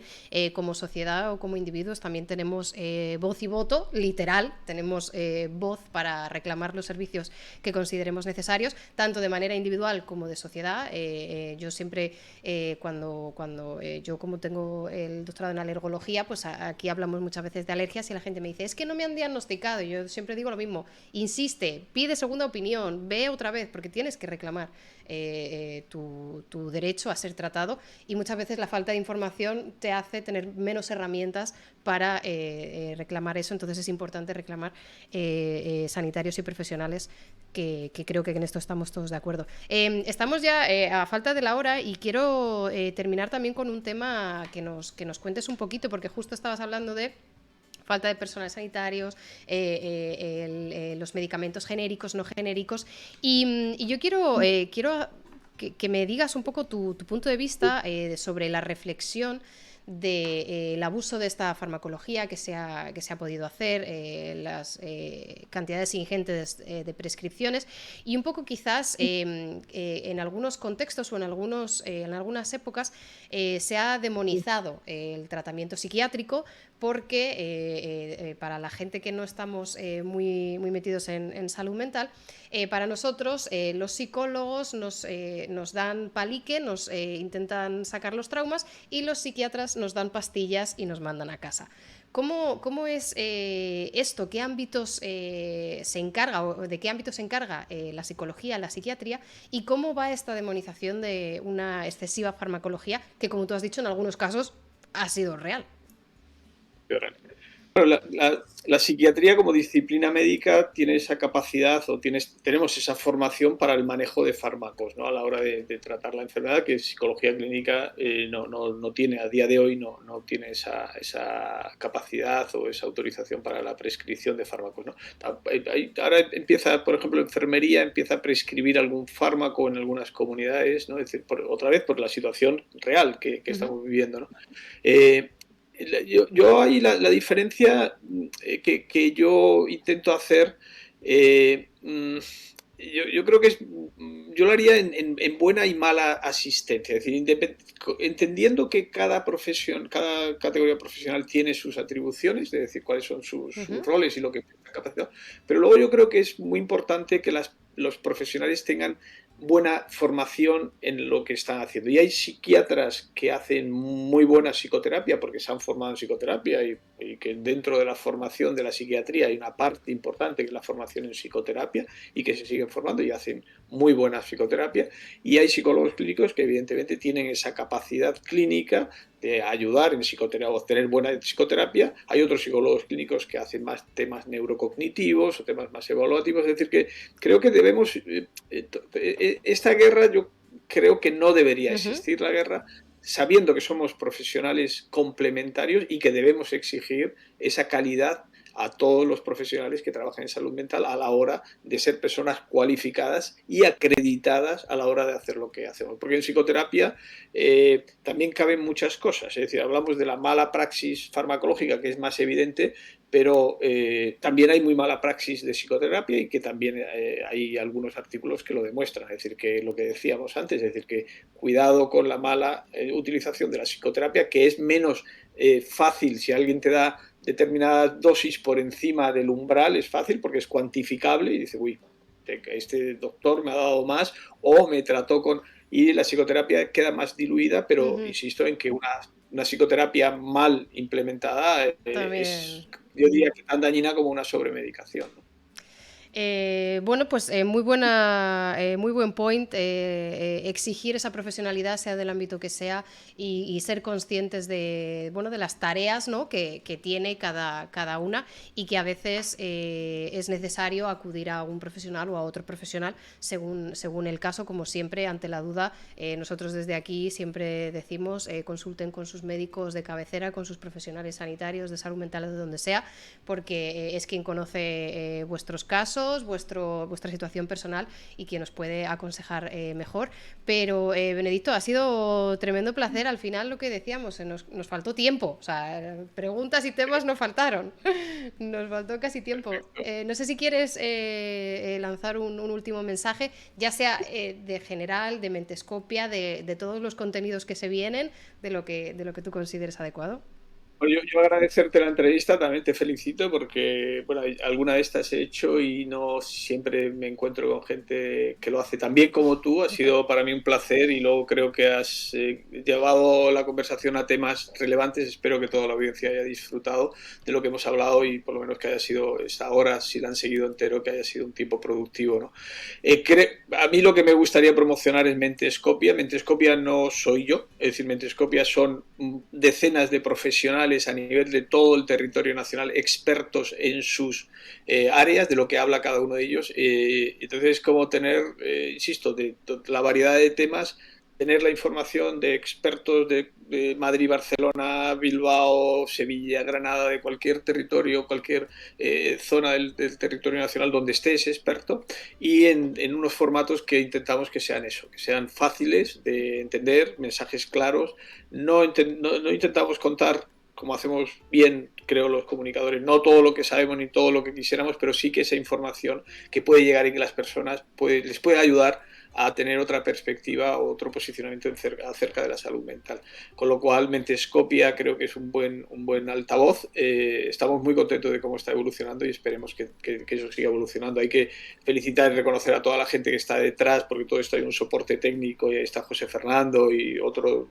como sociedad o como individuos también tenemos voz y voto, literal, tenemos voz para reclamar los servicios que consideremos necesarios, tanto de manera individual como de sociedad. Yo siempre, cuando yo como tengo el doctorado en alergología, pues aquí hablamos muchas veces de alergias y la gente me dice, es que no me han diagnosticado, y yo siempre digo lo mismo, insiste, pide segunda opinión, ve otra vez, porque tienes que reclamar tu derecho a ser tratado, y muchas veces la falta de información te hace tener menos herramientas para reclamar eso. Entonces es importante reclamar sanitarios y profesionales, que creo que en esto estamos todos de acuerdo. Estamos ya a falta de la hora y quiero terminar también con un tema que nos cuentes un poquito, porque justo estabas hablando de falta de personal sanitarios, los medicamentos genéricos, no genéricos, y yo quiero que me digas un poco tu punto de vista sobre la reflexión del abuso de esta farmacología que se ha podido hacer, las cantidades ingentes de prescripciones y un poco quizás en algunos contextos o en algunas épocas se ha demonizado el tratamiento psiquiátrico porque para la gente que no estamos muy metidos en salud mental, para nosotros los psicólogos nos dan palique, nos intentan sacar los traumas y los psiquiatras nos dan pastillas y nos mandan a casa. ¿Cómo es esto? ¿Qué ámbitos se encarga o de qué ámbitos se encarga la psicología, la psiquiatría? ¿Y cómo va esta demonización de una excesiva farmacología que, como tú has dicho, en algunos casos ha sido real? Bueno, la psiquiatría como disciplina médica tiene esa capacidad o tenemos esa formación para el manejo de fármacos, ¿no? A la hora de tratar la enfermedad, que psicología clínica no tiene, a día de hoy no tiene esa capacidad o esa autorización para la prescripción de fármacos, ¿no? Ahora empieza, por ejemplo, enfermería empieza a prescribir algún fármaco en algunas comunidades, ¿no? Es decir, otra vez por la situación real que estamos viviendo, ¿no? Yo ahí la diferencia que yo intento hacer, yo creo que yo lo haría en buena y mala asistencia, es decir, entendiendo que cada categoría profesional tiene sus atribuciones, es decir, cuáles son sus roles y lo que capacidad, pero luego yo creo que es muy importante que los profesionales tengan buena formación en lo que están haciendo. Y hay psiquiatras que hacen muy buena psicoterapia porque se han formado en psicoterapia y que dentro de la formación de la psiquiatría hay una parte importante que es la formación en psicoterapia y que se siguen formando y hacen muy buena psicoterapia. Y hay psicólogos clínicos que evidentemente tienen esa capacidad clínica de ayudar en psicoterapia, obtener buena psicoterapia. Hay otros psicólogos clínicos que hacen más temas neurocognitivos o temas más evaluativos. Es decir, que creo que debemos... esta guerra yo creo que no debería existir, la guerra, sabiendo que somos profesionales complementarios y que debemos exigir esa calidad a todos los profesionales que trabajan en salud mental a la hora de ser personas cualificadas y acreditadas a la hora de hacer lo que hacemos. Porque en psicoterapia también caben muchas cosas. Es decir, hablamos de la mala praxis farmacológica, que es más evidente, pero también hay muy mala praxis de psicoterapia y que también hay algunos artículos que lo demuestran. Es decir, que lo que decíamos antes, es decir, que cuidado con la mala utilización de la psicoterapia, que es menos fácil si alguien te da determinada dosis por encima del umbral, es fácil porque es cuantificable y dice, uy, este doctor me ha dado más o me trató con... Y la psicoterapia queda más diluida, pero insisto en que una psicoterapia mal implementada es, yo diría que tan dañina como una sobremedicación, ¿no? Bueno, pues muy buen point. Exigir esa profesionalidad, sea del ámbito que sea, y ser conscientes de las tareas, ¿no?, que tiene cada una y que a veces es necesario acudir a un profesional o a otro profesional según el caso. Como siempre, ante la duda, nosotros desde aquí siempre decimos consulten con sus médicos de cabecera, con sus profesionales sanitarios de salud mental, de donde sea, porque es quien conoce vuestros casos, vuestra situación personal y quien os puede aconsejar mejor. Pero Benedicto, ha sido tremendo placer. Al final, lo que decíamos, nos faltó tiempo, o sea, preguntas y temas no faltaron. Nos faltó casi tiempo. No sé si quieres lanzar un último mensaje, ya sea de general, de Mentescopia, de todos los contenidos que se vienen, de lo que tú consideres adecuado. Bueno, yo agradecerte la entrevista, también te felicito porque, bueno, alguna de estas he hecho y no siempre me encuentro con gente que lo hace tan bien como tú. Ha sido para mí un placer y luego creo que has llevado la conversación a temas relevantes. Espero que toda la audiencia haya disfrutado de lo que hemos hablado y por lo menos que haya sido esta hora, si la han seguido entero, que haya sido un tiempo productivo, ¿no? A mí lo que me gustaría promocionar es Mentescopia. Mentescopia no soy yo, es decir, Mentescopia son decenas de profesionales a nivel de todo el territorio nacional, expertos en sus áreas, de lo que habla cada uno de ellos. Entonces, como tener, insisto, de la variedad de temas, tener la información de expertos de Madrid, Barcelona, Bilbao, Sevilla, Granada, de cualquier territorio, cualquier zona del territorio nacional donde estés experto, y en unos formatos que intentamos que sean eso, que sean fáciles de entender, mensajes claros. No intentamos contar, como hacemos bien, creo, los comunicadores, no todo lo que sabemos ni todo lo que quisiéramos, pero sí que esa información que puede llegar y que las personas les puede ayudar a tener otra perspectiva o otro posicionamiento acerca de la salud mental. Con lo cual, Mentescopia creo que es un buen altavoz. Estamos muy contentos de cómo está evolucionando y esperemos que eso siga evolucionando. Hay que felicitar y reconocer a toda la gente que está detrás, porque todo esto hay un soporte técnico, y ahí está José Fernando y otro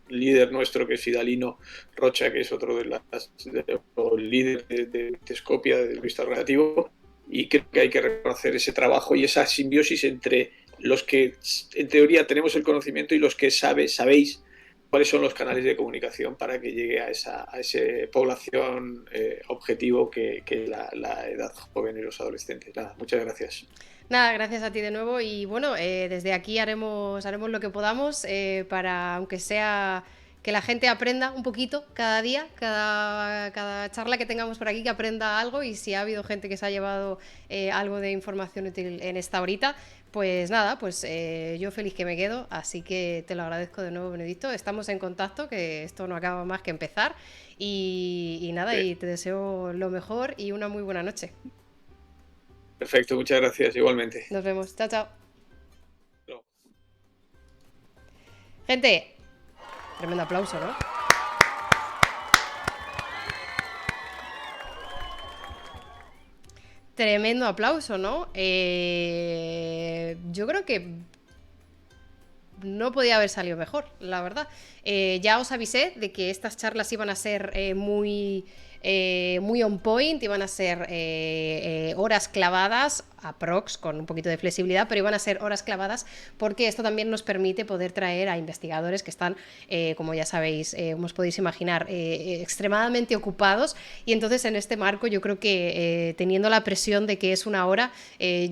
líder nuestro que es Fidalino Rocha, que es otro el líder de Mentescopia, del vista organizativo, y creo que hay que reconocer ese trabajo y esa simbiosis entre los que en teoría tenemos el conocimiento y los que sabéis cuáles son los canales de comunicación para que llegue a esa población objetivo que es la edad joven y los adolescentes. Nada, muchas gracias. Nada, gracias a ti de nuevo y bueno, desde aquí haremos lo que podamos para, aunque sea que la gente aprenda un poquito cada día, cada charla que tengamos por aquí, que aprenda algo, y si ha habido gente que se ha llevado algo de información útil en esta horita, pues nada, pues yo feliz que me quedo, así que te lo agradezco de nuevo, Benedicto. Estamos en contacto, que esto no acaba más que empezar, y nada, sí. Y te deseo lo mejor y una muy buena noche. Perfecto, muchas gracias, igualmente. Nos vemos, chao, chao. No. Gente, tremendo aplauso, ¿no? Tremendo aplauso, ¿no? Yo creo que no podía haber salido mejor, la verdad. Ya os avisé de que estas charlas iban a ser muy on point, iban a ser horas clavadas, aprox, con un poquito de flexibilidad, pero iban a ser horas clavadas porque esto también nos permite poder traer a investigadores que están, como ya sabéis, como os podéis imaginar, extremadamente ocupados, y entonces en este marco yo creo que teniendo la presión de que es una hora,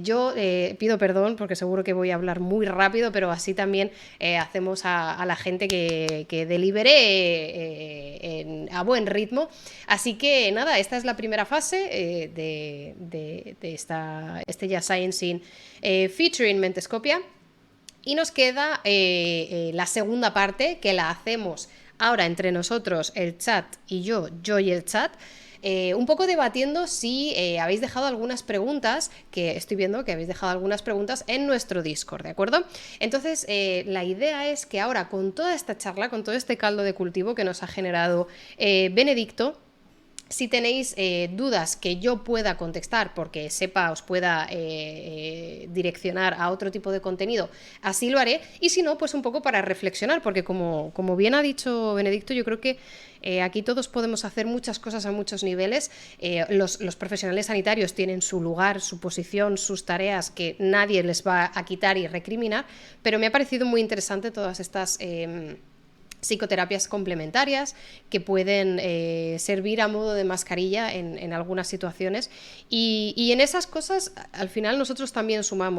yo pido perdón porque seguro que voy a hablar muy rápido, pero así también hacemos a la gente que delibere a buen ritmo. Así que nada, esta es la primera fase de este Just Sciencing featuring Mentescopia, y nos queda la segunda parte, que la hacemos ahora entre nosotros, el chat y yo y el chat, un poco debatiendo si habéis dejado algunas preguntas, que estoy viendo que habéis dejado algunas preguntas en nuestro Discord, ¿de acuerdo? Entonces, la idea es que ahora, con toda esta charla, con todo este caldo de cultivo que nos ha generado Benedicto, si tenéis dudas que yo pueda contestar, porque sepa, os pueda direccionar a otro tipo de contenido, así lo haré, y si no, pues un poco para reflexionar, porque como bien ha dicho Benedicto, yo creo que aquí todos podemos hacer muchas cosas a muchos niveles. Los profesionales sanitarios tienen su lugar, su posición, sus tareas, que nadie les va a quitar y recriminar, pero me ha parecido muy interesante todas estas psicoterapias complementarias que pueden servir a modo de mascarilla en algunas situaciones, y en esas cosas al final nosotros también sumamos.